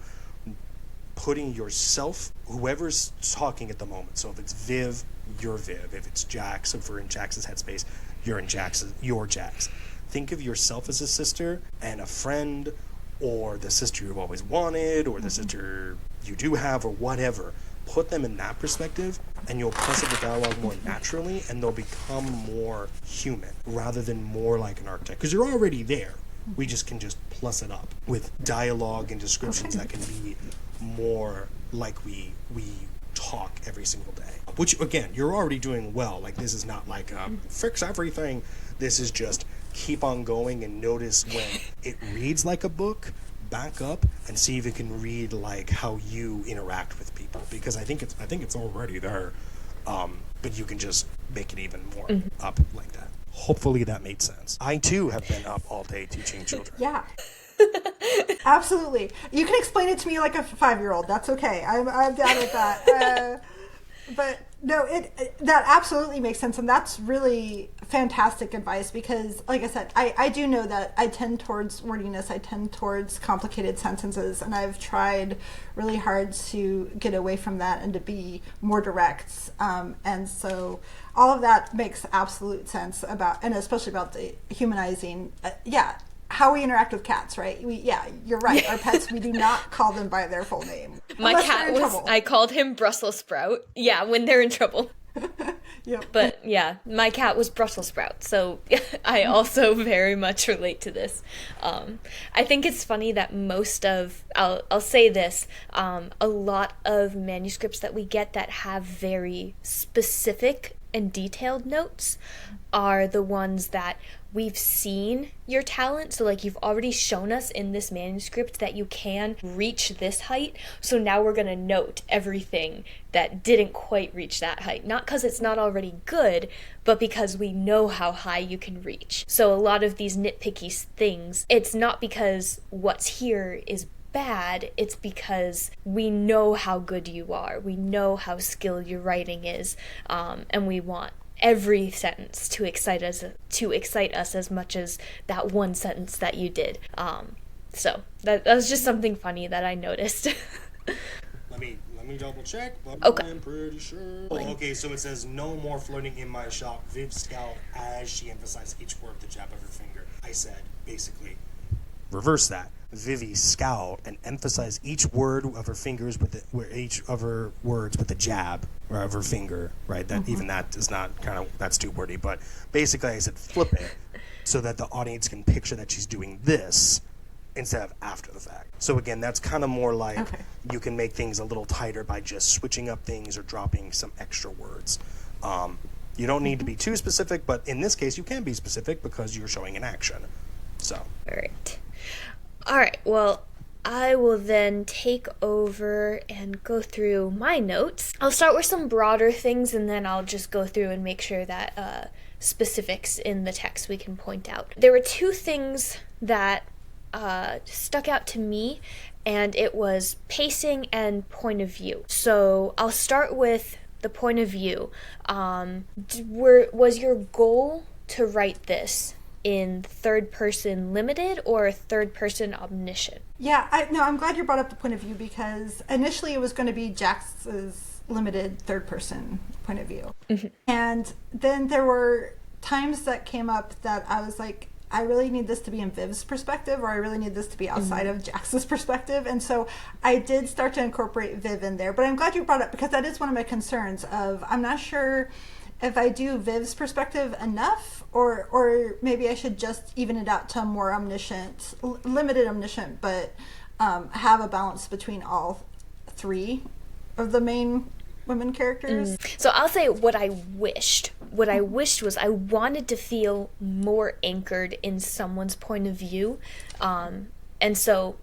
putting yourself, whoever's talking at the moment, so if it's Viv, you're Viv. If it's Jax, if we're in Jax's headspace, you're Jax. Think of yourself as a sister and a friend, or the sister you've always wanted, or the sister you do have, or whatever. Put them in that perspective, and you'll process the dialogue more naturally, and they'll become more human rather than more like an archetype. Because you're already there. We just can just plus it up with dialogue and descriptions that can be more like we talk every single day. Which, again, you're already doing well. Like, this is not like fix everything. This is just keep on going and notice when it reads like a book, back up and see if it can read like how you interact with people, because I think it's already there, but you can just make it even more up like that. Hopefully that made sense. I too have been up all day teaching children. Yeah. Absolutely. You can explain it to me like a 5-year-old. That's okay. I'm down with that. But no, that absolutely makes sense, and that's really fantastic advice, because, like I said, I do know that I tend towards wordiness, I tend towards complicated sentences, and I've tried really hard to get away from that and to be more direct. And so all of that makes absolute sense about, and especially about the humanizing. How we interact with cats, right? You're right. Our pets, we do not call them by their full name. My cat I called him Brussels sprout. Yeah, when they're in trouble. Yep. But yeah, my cat was Brussels sprout, so I also very much relate to this. I think it's funny that I'll say this, a lot of manuscripts that we get that have very specific and detailed notes are the ones that we've seen your talent. So like, you've already shown us in this manuscript that you can reach this height, so now we're going to note everything that didn't quite reach that height, not because it's not already good, but because we know how high you can reach. So a lot of these nitpicky things, it's not because what's here is bad, it's because we know how good you are, we know how skilled your writing is, and we want every sentence to excite us as much as that one sentence that you did. So that was just something funny that I noticed. Let me double check, but Okay. I'm pretty sure. Okay, so it says no more flirting in my shop. Viv scowled as she emphasized each word with the jab of her finger. I said, basically, reverse that. Vivi scowled and emphasized each word of her fingers each of her words with the jab of her finger. Right? That even that is not that's too wordy. But basically, I said flip it so that the audience can picture that she's doing this instead of after the fact. So again, that's kind of more like you can make things a little tighter by just switching up things or dropping some extra words. You don't need to be too specific, but in this case, you can be specific because you're showing an action. So. All right, well, I will then take over and go through my notes. I'll start with some broader things, and then I'll just go through and make sure that specifics in the text we can point out. There were 2 things that stuck out to me, and it was pacing and point of view. So I'll start with the point of view. Was your goal to write this in third person limited or third person omniscient? Yeah, I'm glad you brought up the point of view, because initially it was going to be Jax's limited third person point of view. And then there were times that came up that I was like, I really need this to be in Viv's perspective, or I really need this to be outside of Jax's perspective. And so I did start to incorporate Viv in there. But I'm glad you brought it up, because that is one of my concerns of, I'm not sure if I do Viv's perspective enough, or maybe I should just even it out to a more omniscient, limited omniscient, but have a balance between all 3 of the main women characters. So I'll say what I wished. What I wished was I wanted to feel more anchored in someone's point of view. And so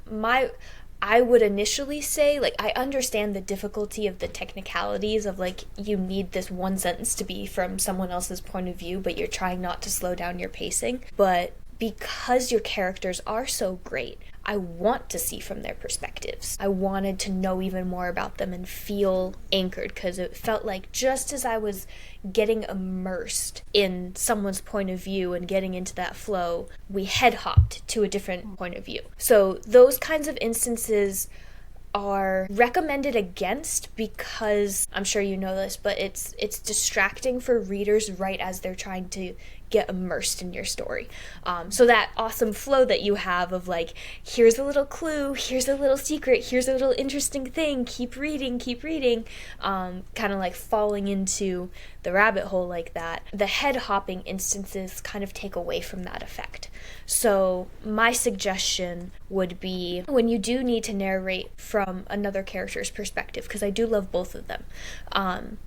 I would initially say, like, I understand the difficulty of the technicalities of, like, you need this one sentence to be from someone else's point of view, but you're trying not to slow down your pacing. But because your characters are so great, I want to see from their perspectives. I wanted to know even more about them and feel anchored, because it felt like just as I was getting immersed in someone's point of view and getting into that flow, we head hopped to a different point of view. So those kinds of instances are recommended against, because I'm sure you know this, but it's distracting for readers right as they're trying to get immersed in your story. So that awesome flow that you have of like, here's a little clue, here's a little secret, here's a little interesting thing, keep reading, kind of like falling into the rabbit hole like that. The head hopping instances kind of take away from that effect. So my suggestion would be, when you do need to narrate from another character's perspective, because I do love both of them,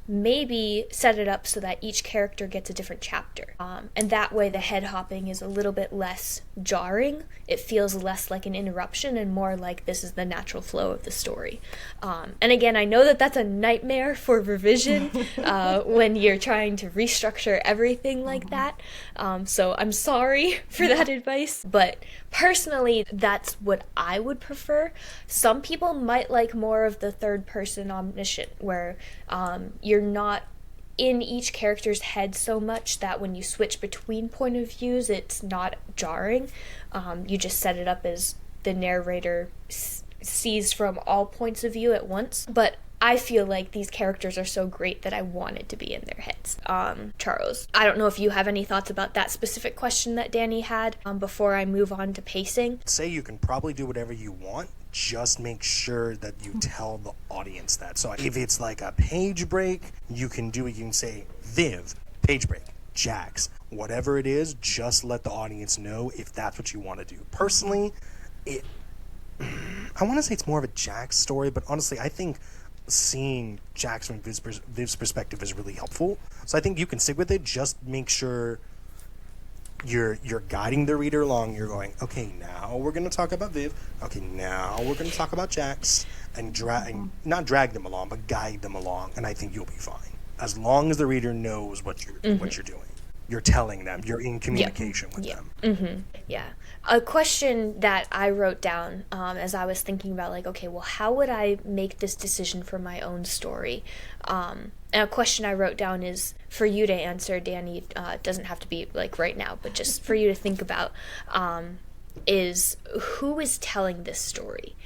maybe set it up so that each character gets a different chapter. And that way the head hopping is a little bit less jarring. It feels less like an interruption and more like this is the natural flow of the story. And again, I know that that's a nightmare for revision when you're trying to restructure everything like that. So I'm sorry for that advice, but personally, that's what I would prefer. Some people might like more of the third person omniscient, where you're not in each character's head so much that when you switch between point of views, it's not jarring. You just set it up as the narrator sees from all points of view at once. But I feel like these characters are so great that I want it to be in their heads. Charles, I don't know if you have any thoughts about that specific question that Dani had before I move on to pacing. Say you can probably do whatever you want, just make sure that you tell the audience that. So if it's like a page break, you can do it. You can say, Viv, page break, Jax, whatever it is, just let the audience know if that's what you want to do. Personally, I want to say it's more of a Jax story, but honestly, I think seeing Jax from Viv's perspective is really helpful. So I think you can stick with it. Just make sure you're guiding the reader along. You're going, okay, now we're going to talk about Viv. Okay, now we're going to talk about Jax, and not drag them along, but guide them along. And I think you'll be fine as long as the reader knows what you're doing. You're telling them. You're in communication with them. Mm-hmm. Yeah. A question that I wrote down as I was thinking about, like, okay, well, how would I make this decision for my own story? And a question I wrote down is for you to answer, Dani. Doesn't have to be like right now, but just for you to think about, is who is telling this story?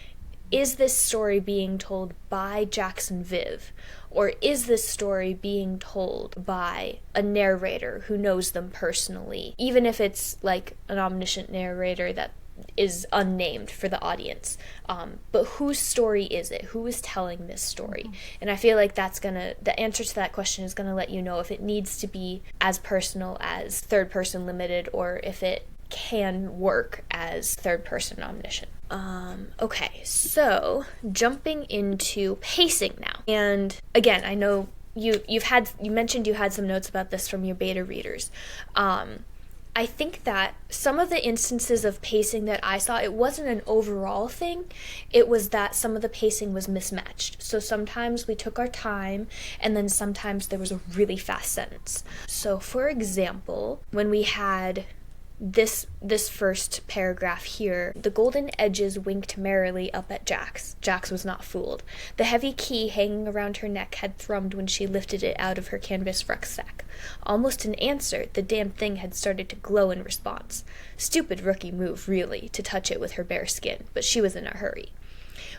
Is this story being told by Jax and Viv? Or is this story being told by a narrator who knows them personally, even if it's like an omniscient narrator that is unnamed for the audience? But whose story is it? Who is telling this story? And I feel like the answer to that question is gonna let you know if it needs to be as personal as third person limited, or if it can work as third person omniscient. Okay, so jumping into pacing now. And again, I know you mentioned you had some notes about this from your beta readers. I think that some of the instances of pacing that I saw, it wasn't an overall thing. It was that some of the pacing was mismatched. So sometimes we took our time, and then sometimes there was a really fast sentence. So for example, when we had this first paragraph here, the golden edges winked merrily up at Jax. Jax was not fooled. The heavy key hanging around her neck had thrummed when she lifted it out of her canvas rucksack. Almost in answer, the damn thing had started to glow in response. Stupid rookie move, really, to touch it with her bare skin, but she was in a hurry.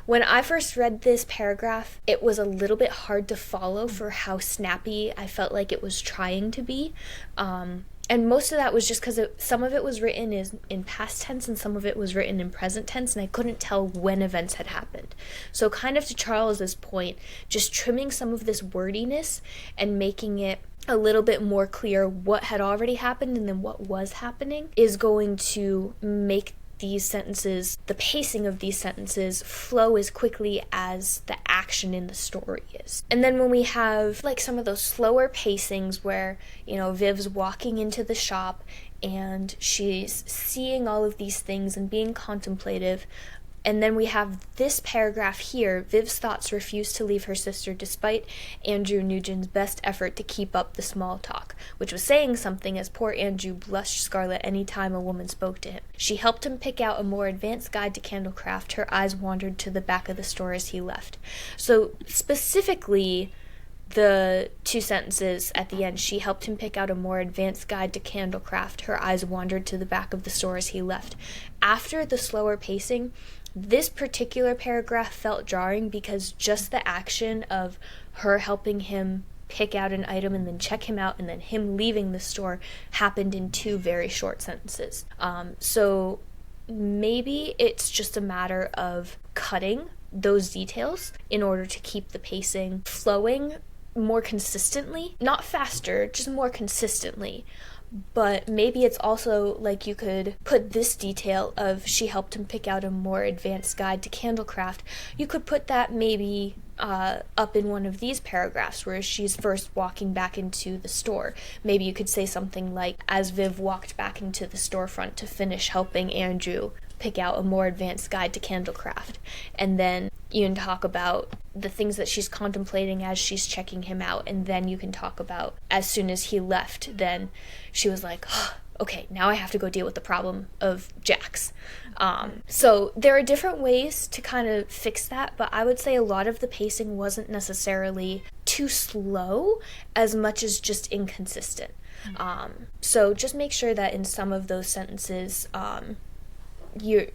When I first read this paragraph, it was a little bit hard to follow for how snappy I felt like it was trying to be. And most of that was just because some of it was written in past tense and some of it was written in present tense, and I couldn't tell when events had happened. So kind of to Charles's point, just trimming some of this wordiness and making it a little bit more clear what had already happened and then what was happening is going to make these sentences, the pacing of these sentences, flow as quickly as the action in the story is. And then when we have like some of those slower pacings where, Viv's walking into the shop and she's seeing all of these things and being contemplative, And then we have this paragraph here. Viv's thoughts refused to leave her sister despite Andrew Nugent's best effort to keep up the small talk, which was saying something as poor Andrew blushed scarlet any time a woman spoke to him. She helped him pick out a more advanced guide to candlecraft. Her eyes wandered to the back of the store as he left. So specifically, the two sentences at the end, she helped him pick out a more advanced guide to candlecraft. Her eyes wandered to the back of the store as he left. After the slower pacing, this particular paragraph felt jarring because just the action of her helping him pick out an item and then check him out and then him leaving the store happened in two very short sentences. So maybe it's just a matter of cutting those details in order to keep the pacing flowing more consistently. Not faster, just more consistently. But maybe it's also like you could put this detail of she helped him pick out a more advanced guide to candlecraft. You could put that maybe up in one of these paragraphs where she's first walking back into the store. Maybe you could say something like, as Viv walked back into the storefront to finish helping Andrew pick out a more advanced guide to candlecraft. And then you can talk about the things that she's contemplating as she's checking him out, and then you can talk about as soon as he left, then she was like, oh, okay, now I have to go deal with the problem of Jax. So there are different ways to kind of fix that, but I would say a lot of the pacing wasn't necessarily too slow as much as just inconsistent. So just make sure that in some of those sentences,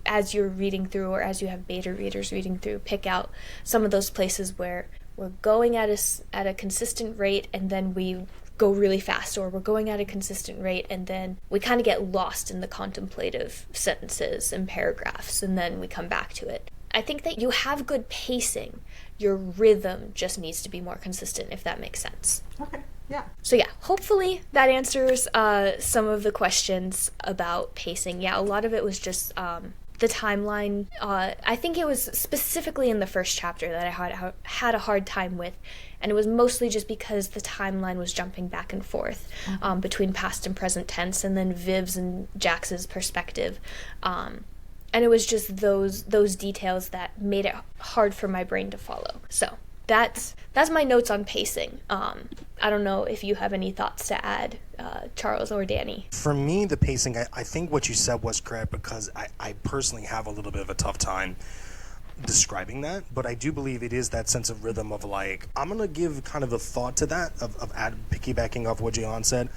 as you're reading through, or as you have beta readers reading through, pick out some of those places where we're going at a consistent rate and then we go really fast, or we're going at a consistent rate and then we kind of get lost in the contemplative sentences and paragraphs and then we come back to it. I think that you have good pacing. Your rhythm just needs to be more consistent, if that makes sense. Okay. Yeah. So yeah, hopefully that answers some of the questions about pacing. Yeah, a lot of it was just the timeline. I think it was specifically in the first chapter that I had a hard time with, and it was mostly just because the timeline was jumping back and forth between past and present tense, and then Viv's and Jax's perspective. And it was just those details that made it hard for my brain to follow. So that's my notes on pacing. I don't know if you have any thoughts to add, Charles or Dani. For me, the pacing, I think what you said was correct, because I personally have a little bit of a tough time describing that, but I do believe it is that sense of rhythm of like, I'm going to give kind of a thought to that, of piggybacking off what Jehan said.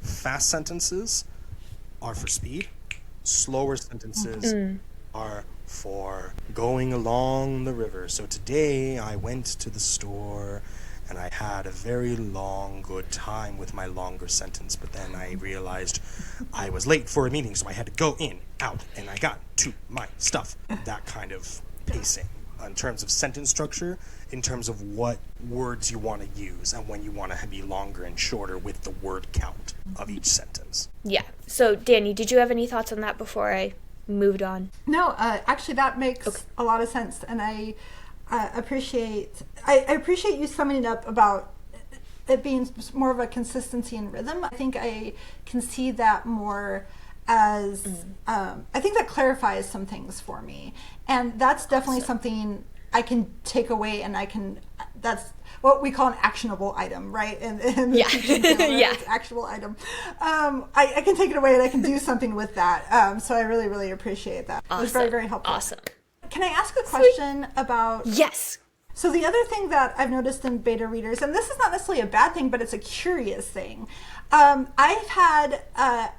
Fast sentences are for speed. Slower sentences are for going along the river. So today I went to the store and I had a very long, good time with my longer sentence, but then I realized I was late for a meeting, so I had to go in, out, and I got to my stuff. That kind of pacing in terms of sentence structure, in terms of what words you want to use and when you want to be longer and shorter with the word count of each sentence. Yeah. So, Dani, did you have any thoughts on that before I moved on? No, actually that makes a lot of sense, and I appreciate you summing it up about it being more of a consistency and rhythm. I think I can see that more as I think that clarifies some things for me, and that's definitely something I can take away, and that's what we call an actionable item, right? And yeah. Yeah, it's actionable item. I can take it away and I can do something with that. So I really, really appreciate that. Awesome. It was very, very helpful. Awesome. Can I ask a question about... Yes. So the other thing that I've noticed in beta readers, and this is not necessarily a bad thing, but it's a curious thing. I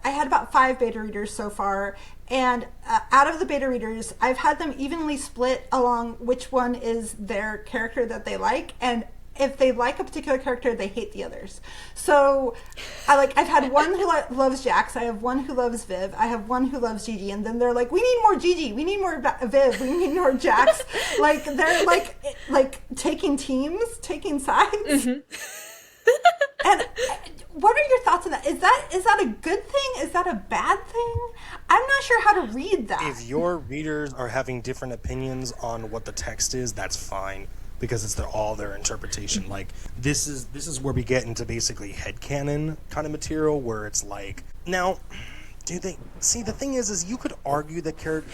had about 5 beta readers so far, and out of the beta readers, I've had them evenly split along which one is their character that they like, and if they like a particular character, they hate the others. So I've had one who loves Jax, I have one who loves Viv, I have one who loves Gigi, and then they're like, we need more Gigi, we need more Viv, we need more Jax. Like, they're like taking teams, taking sides. Mm-hmm. And what are your thoughts on that? Is that a good thing? Is that a bad thing? I'm not sure how to read that. If your readers are having different opinions on what the text is, that's fine, because it's all their interpretation. Like, this is where we get into basically headcanon kind of material, where it's like, now, Do you think? See, the thing is you could argue that character.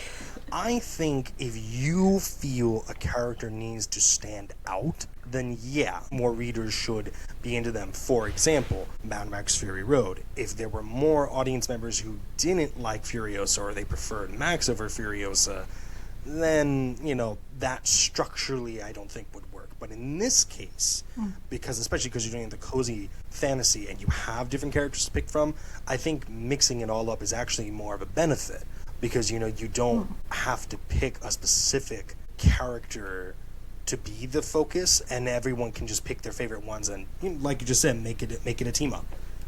I think if you feel a character needs to stand out, then yeah, more readers should be into them. For example, Mad Max Fury Road. If there were more audience members who didn't like Furiosa or they preferred Max over Furiosa, then, you know, that structurally I don't think would work. But in this case, especially because you're doing the cozy fantasy and you have different characters to pick from, I think mixing it all up is actually more of a benefit. Because, you know, you don't have to pick a specific character to be the focus, and everyone can just pick their favorite ones and, you know, like you just said, make it a team up.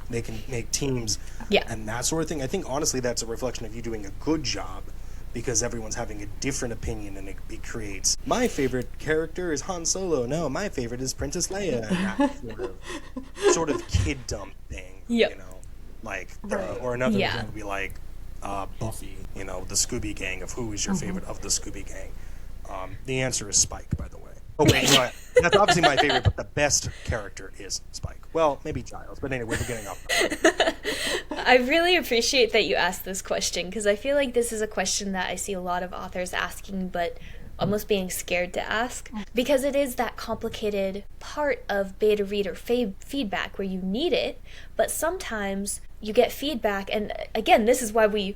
They can make teams and that sort of thing. I think, honestly, that's a reflection of you doing a good job, because everyone's having a different opinion, and it creates, my favorite character is Han Solo. No, my favorite is Princess Leia. And that sort of kid-dumb thing, you know? Like, or another thing would be like, Buffy, you know, the Scooby Gang, of who is your favorite of the Scooby Gang. The answer is Spike, by the way. Oh, wait, you know what? That's obviously my favorite, but the best character is Spike. Well, maybe Giles, but anyway, we're getting off that. I really appreciate that you asked this question, because I feel like this is a question that I see a lot of authors asking, but almost being scared to ask, because it is that complicated part of beta reader feedback where you need it, but sometimes you get feedback, and again, this is why we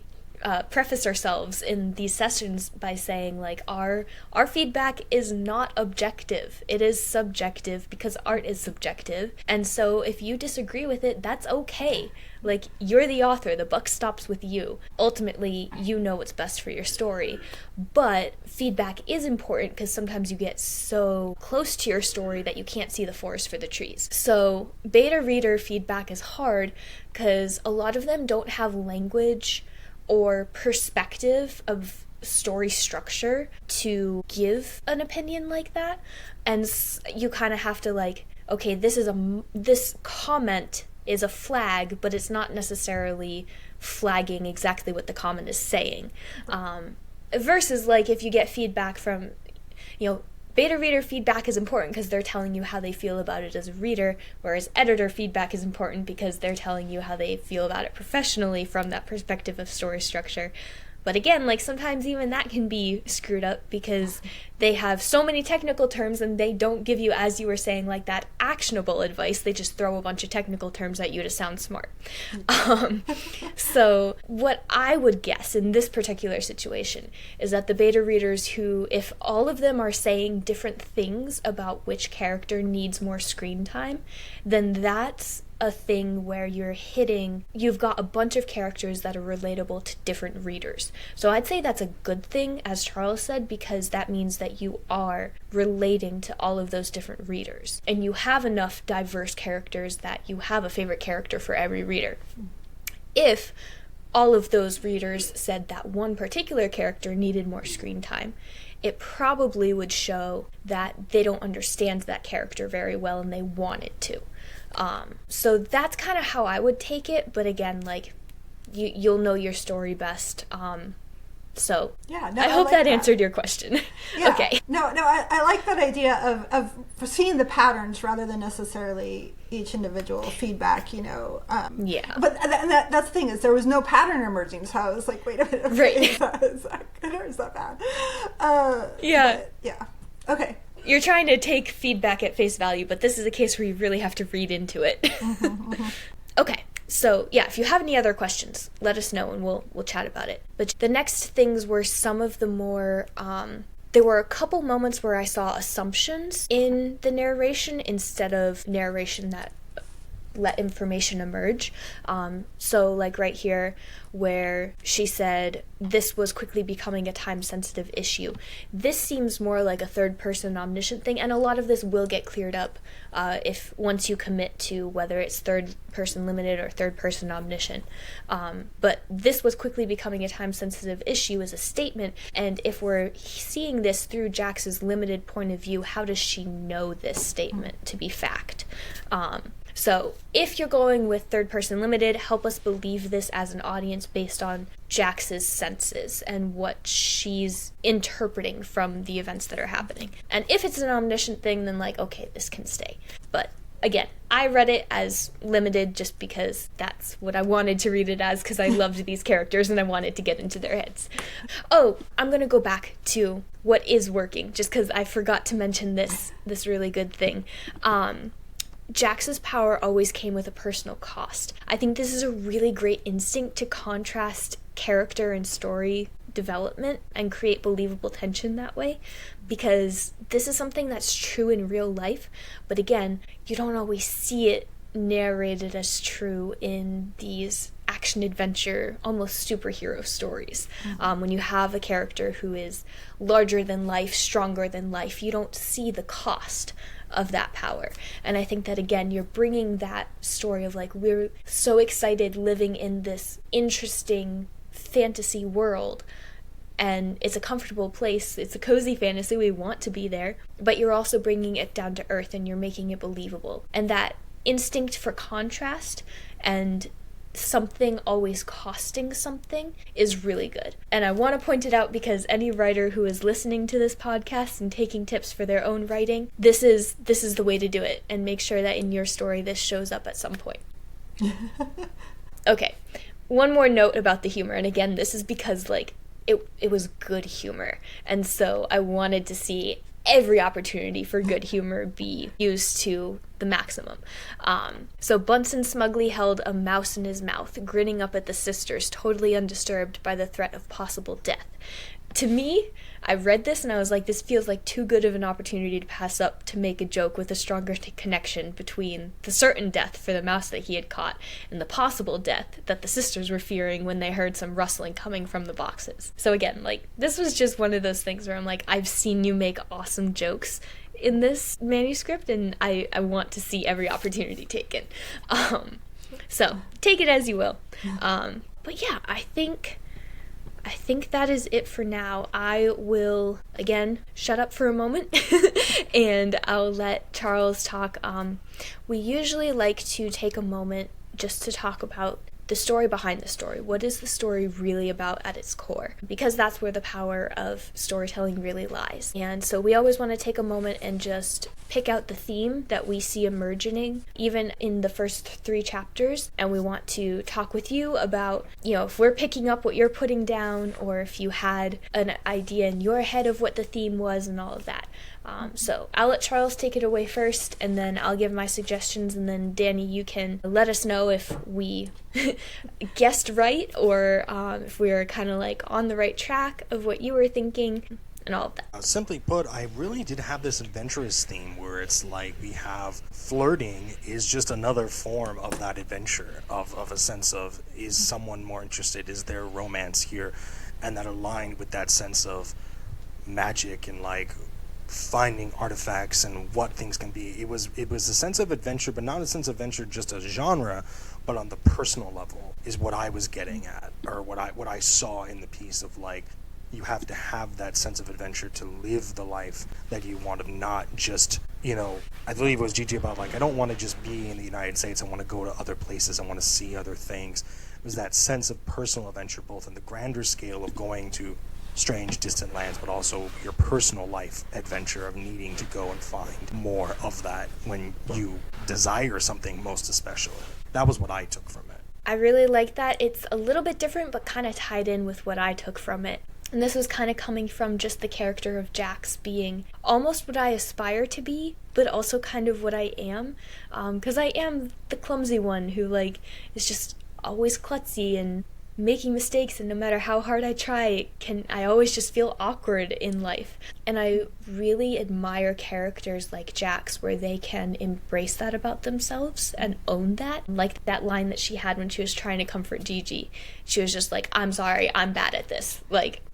preface ourselves in these sessions by saying, like, our feedback is not objective. It is subjective, because art is subjective, and so if you disagree with it, that's okay. Like, you're the author, the buck stops with you. Ultimately, you know what's best for your story, but feedback is important because sometimes you get so close to your story that you can't see the forest for the trees. So beta reader feedback is hard because a lot of them don't have language or perspective of story structure to give an opinion like that, and you kind of have to, like, okay, this comment is a flag, but it's not necessarily flagging exactly what the comment is saying. Versus, like, if you get feedback from, you know, beta reader feedback is important because they're telling you how they feel about it as a reader, whereas editor feedback is important because they're telling you how they feel about it professionally from that perspective of story structure. But again, like, sometimes even that can be screwed up because they have so many technical terms and they don't give you, as you were saying, like, that actionable advice. They just throw a bunch of technical terms at you to sound smart. So what I would guess in this particular situation is that the beta readers who, if all of them are saying different things about which character needs more screen time, then that's a thing where you've got a bunch of characters that are relatable to different readers. So I'd say that's a good thing, as Charles said, because that means that you are relating to all of those different readers. And you have enough diverse characters that you have a favorite character for every reader. If all of those readers said that one particular character needed more screen time, it probably would show that they don't understand that character very well and they want it to. So that's kind of how I would take it, but again, like, you'll know your story best. So yeah, no, I hope that answered your question. Yeah. Okay. No, I like that idea of seeing the patterns rather than necessarily each individual feedback, you know. Yeah. But that's the thing, is there was no pattern emerging, so I was like, wait a minute, okay, right. is that good or is that bad? Yeah. Yeah. Okay. You're trying to take feedback at face value, but this is a case where you really have to read into it. Okay, so yeah, if you have any other questions, let us know and we'll chat about it. But the next things were some of the more, there were a couple moments where I saw assumptions in the narration instead of narration that let information emerge. So like right here where she said this was quickly becoming a time-sensitive issue. This seems more like a third-person omniscient thing, and a lot of this will get cleared up if once you commit to whether it's third-person limited or third-person omniscient. But this was quickly becoming a time-sensitive issue as a statement, and if we're seeing this through Jax's limited point of view, how does she know this statement to be fact? So if you're going with third-person limited, help us believe this as an audience based on Jax's senses and what she's interpreting from the events that are happening. And if it's an omniscient thing, then like, okay, this can stay. But again, I read it as limited just because that's what I wanted to read it as, because I loved these characters and I wanted to get into their heads. Oh, I'm going to go back to what is working, just because I forgot to mention this really good thing. Jax's power always came with a personal cost. I think this is a really great instinct to contrast character and story development and create believable tension that way, because this is something that's true in real life, but again, you don't always see it narrated as true in these action adventure, almost superhero stories. When you have a character who is larger than life, stronger than life, you don't see the cost of that power. And I think that, again, you're bringing that story of like, we're so excited living in this interesting fantasy world, and it's a comfortable place, it's a cozy fantasy, we want to be there, but you're also bringing it down to earth and you're making it believable. And that instinct for contrast and something always costing something is really good. And I want to point it out because any writer who is listening to this podcast and taking tips for their own writing, this is the way to do it, and make sure that in your story this shows up at some point. Okay, one more note about the humor, and again, this is because like it was good humor, and so I wanted to see every opportunity for good humor be used to the maximum. So Bunsen smugly held a mouse in his mouth, grinning up at the sisters, totally undisturbed by the threat of possible death. To me, I read this and I was like, this feels like too good of an opportunity to pass up to make a joke with a stronger connection between the certain death for the mouse that he had caught and the possible death that the sisters were fearing when they heard some rustling coming from the boxes. So again, like, this was just one of those things where I'm like, I've seen you make awesome jokes in this manuscript, and I want to see every opportunity taken. So take it as you will. But yeah, I think that is it for now. I will, again, shut up for a moment and I'll let Charles talk. We usually like to take a moment just to talk about the story behind the story. What is the story really about at its core? Because that's where the power of storytelling really lies. And so we always want to take a moment and just pick out the theme that we see emerging, even in the first 3 chapters. And we want to talk with you about, if we're picking up what you're putting down, or if you had an idea in your head of what the theme was and all of that. So I'll let Charles take it away first, and then I'll give my suggestions, and then Dani, you can let us know if we guessed right, or if we were kind of like on the right track of what you were thinking, and all of that. Simply put, I really did have this adventurous theme where it's like we have flirting is just another form of that adventure, of a sense of, is someone more interested, is there romance here, and that aligned with that sense of magic and like finding artifacts and what things can be. It was a sense of adventure, but not a sense of adventure just as genre, but on the personal level is what I was getting at, or what I saw in the piece of like, you have to have that sense of adventure to live the life that you want, of not just, I believe it was Gigi about like, I don't want to just be in the United States, I want to go to other places, I want to see other things. It was that sense of personal adventure, both in the grander scale of going to strange distant lands, but also your personal life adventure of needing to go and find more of that when you desire something most especially. That was what I took from it. I really like that. It's a little bit different, but kind of tied in with what I took from it. And this was kind of coming from just the character of Jax being almost what I aspire to be, but also kind of what I am. Because I am the clumsy one who is just always klutzy and making mistakes, and no matter how hard I try, I always just feel awkward in life. And I really admire characters like Jax where they can embrace that about themselves and own that. Like that line that she had when she was trying to comfort Gigi. She was just like, I'm sorry, I'm bad at this.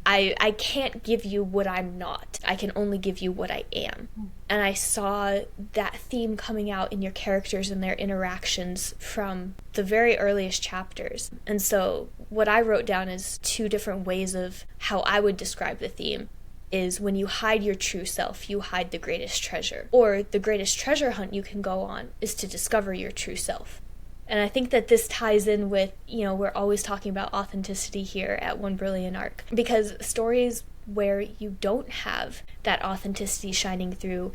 I can't give you what I'm not. I can only give you what I am. And I saw that theme coming out in your characters and their interactions from the very earliest chapters. And so what I wrote down is 2 different ways of how I would describe the theme. Is when you hide your true self, you hide the greatest treasure. Or the greatest treasure hunt you can go on is to discover your true self. And I think that this ties in with, we're always talking about authenticity here at One Brilliant Arc. Because stories where you don't have that authenticity shining through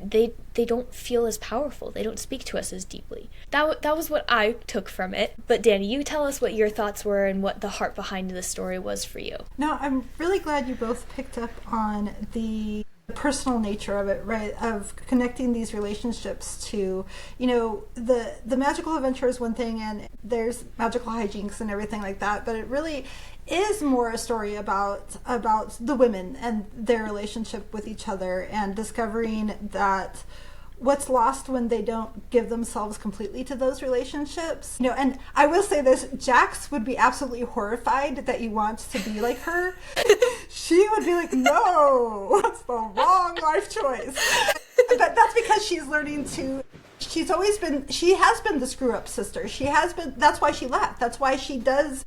they don't feel as powerful. They don't speak to us as deeply. That was what I took from it. But Dani, you tell us what your thoughts were and what the heart behind the story was for you. No, I'm really glad you both picked up on the personal nature of it, right? Of connecting these relationships to, the magical adventure is one thing, and there's magical hijinks and everything like that, but it really is more a story about the women and their relationship with each other, and discovering that what's lost when they don't give themselves completely to those relationships. And I will say this, Jax would be absolutely horrified that he wants to be like her. She would be like, no, that's the wrong life choice. But that's because she's learning to, she has been the screw up sister. That's why she left. That's why she goes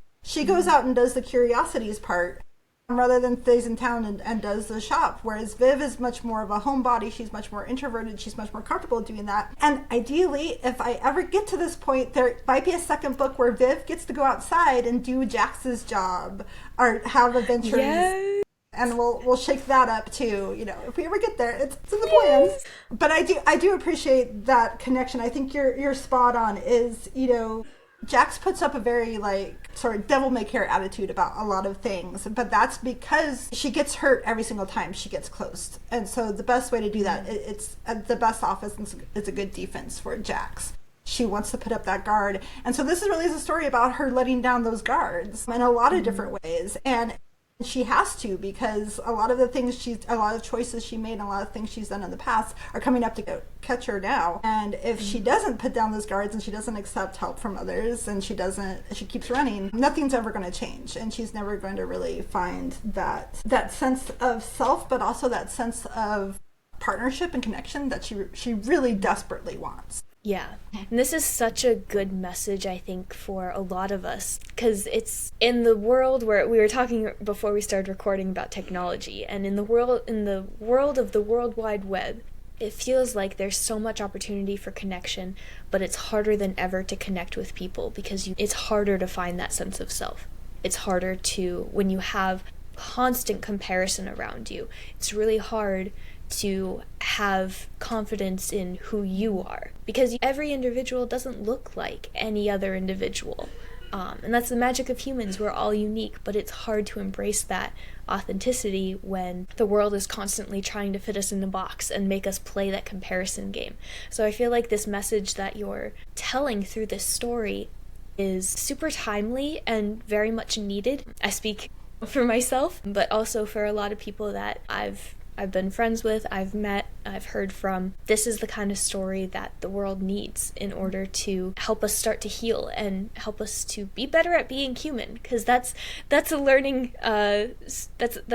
out and does the curiosities part, rather than stays in town and does the shop. Whereas Viv is much more of a homebody. She's much more introverted. She's much more comfortable doing that. And ideally, if I ever get to this point, there might be a second book where Viv gets to go outside and do Jax's job or have adventures. Yes. And we'll shake that up too. If we ever get there, it's in the plans. Yes. But I do appreciate that connection. I think you're spot on. Is Jax puts up a very sort of devil may care attitude about a lot of things, but that's because she gets hurt every single time she gets close. And so the best way to do that, it's the best offense is a good defense for Jax. She wants to put up that guard. And so this is a story about her letting down those guards in a lot of different ways. And she has to, because a lot of choices she made and a lot of things she's done in the past are coming up to catch her now. And if she doesn't put down those guards and she doesn't accept help from others and she keeps running, nothing's ever going to change, and she's never going to really find that sense of self, but also that sense of partnership and connection that she really desperately wants. Yeah, and this is such a good message, I think, for a lot of us, because it's in the world where we were talking before we started recording about technology, and in the world of the World Wide Web, it feels like there's so much opportunity for connection, but it's harder than ever to connect with people because it's harder to find that sense of self. It's harder when you have constant comparison around you. It's really hard to have confidence in who you are, because every individual doesn't look like any other individual. And that's the magic of humans. We're all unique, but it's hard to embrace that authenticity when the world is constantly trying to fit us in a box and make us play that comparison game. So I feel like this message that you're telling through this story is super timely and very much needed. I speak for myself, but also for a lot of people that I've been friends with, I've met, I've heard from. This is the kind of story that the world needs in order to help us start to heal and help us to be better at being human, because that's a learning that's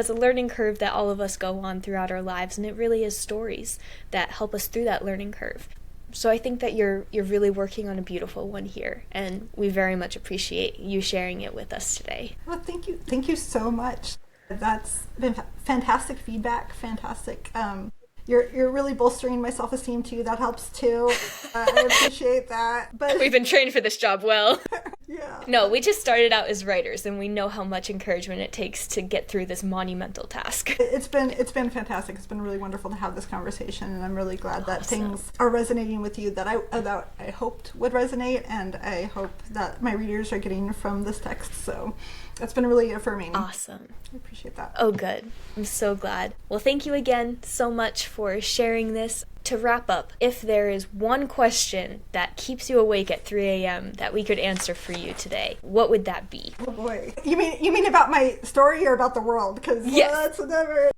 a learning curve that all of us go on throughout our lives, and it really is stories that help us through that learning curve. So I think that you're really working on a beautiful one here, and we very much appreciate you sharing it with us today. Well, thank you so much. That's been fantastic feedback, fantastic. You're really bolstering my self-esteem too. That helps too. I appreciate that. But we've been trained for this job well. Yeah. No, we just started out as writers, and we know how much encouragement it takes to get through this monumental task. It's been fantastic. It's been really wonderful to have this conversation, and I'm really glad that things are resonating with you that I hoped would resonate, and I hope that my readers are getting from this text. So that's been really affirming. Awesome. I appreciate that. Oh, good. I'm so glad. Well, thank you again so much for sharing this. To wrap up, if there is one question that keeps you awake at 3 a.m. that we could answer for you today, what would that be? Oh boy. You mean about my story or about the world? Because yes. That's never...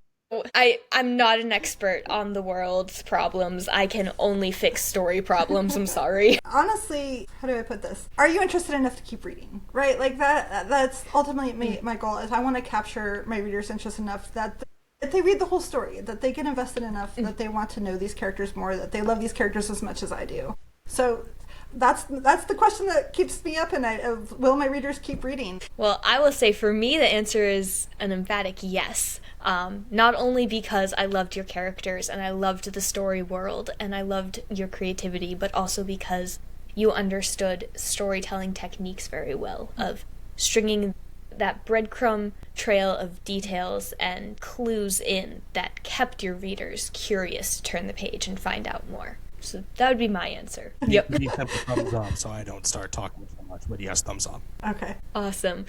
I'm not an expert on the world's problems. I can only fix story problems. I'm sorry. Honestly, how do I put this? Are you interested enough to keep reading? Right? Like that's ultimately my goal is I want to capture my readers' interest enough that they read the whole story, that they get invested enough, that they want to know these characters more, that they love these characters as much as I do. So that's the question that keeps me up at night of, will my readers keep reading? Well, I will say for me, the answer is an emphatic yes. Not only because I loved your characters and I loved the story world and I loved your creativity, but also because you understood storytelling techniques very well, of stringing that breadcrumb trail of details and clues in that kept your readers curious to turn the page and find out more. So that would be my answer. Yep. You have a thumbs up so I don't start talking so much, but yes, thumbs up. Okay. Awesome.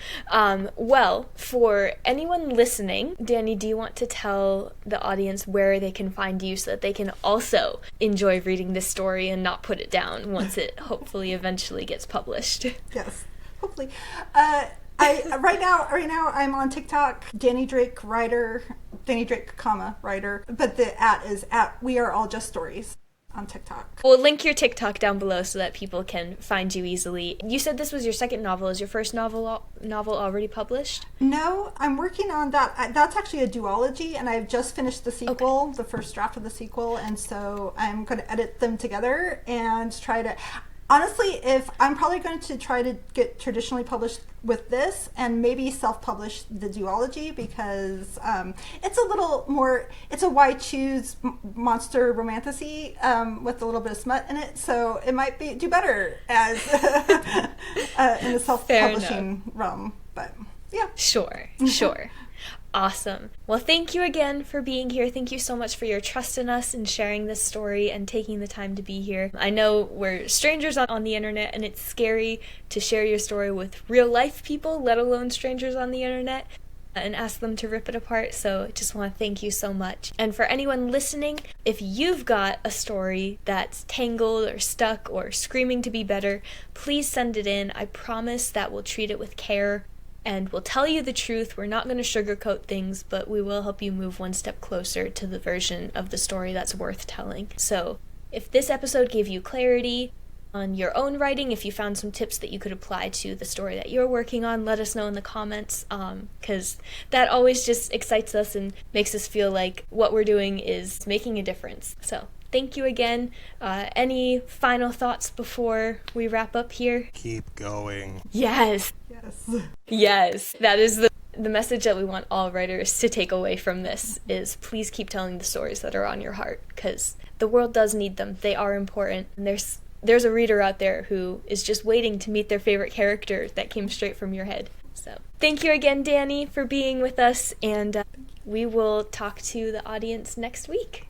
Well, for anyone listening, Dani, do you want to tell the audience where they can find you so that they can also enjoy reading this story and not put it down once it hopefully eventually gets published? Yes, hopefully. Right now I'm on TikTok, Dani Drake writer, Dani Drake, writer, but the @ is We Are All Just Stories on TikTok. We'll link your TikTok down below so that people can find you easily. You said this was your second novel. Is your first novel already published? No, I'm working on that. That's actually a duology, and I've just finished the sequel, the first draft of the sequel, and so I'm going to edit them together and try to... Honestly, if I'm probably going to try to get traditionally published with this and maybe self-publish the duology, because it's a little more, it's a why choose monster romantasy with a little bit of smut in it, so it might do better as in the self-publishing realm, but yeah. Sure. Awesome. Well, thank you again for being here. Thank you so much for your trust in us and sharing this story and taking the time to be here. I know we're strangers on the internet, and it's scary to share your story with real life people, let alone strangers on the internet, and ask them to rip it apart. So I just want to thank you so much. And for anyone listening, if you've got a story that's tangled or stuck or screaming to be better, please send it in. I promise that we'll treat it with care. And we'll tell you the truth. We're not going to sugarcoat things, but we will help you move one step closer to the version of the story that's worth telling. So if this episode gave you clarity on your own writing, if you found some tips that you could apply to the story that you're working on, let us know in the comments, because that always just excites us and makes us feel like what we're doing is making a difference. So thank you again. Any final thoughts before we wrap up here? Keep going. Yes. Yes. That is the message that we want all writers to take away from this, is please keep telling the stories that are on your heart, because the world does need them. They are important. And there's a reader out there who is just waiting to meet their favorite character that came straight from your head. So thank you again, Dani, for being with us, and we will talk to the audience next week.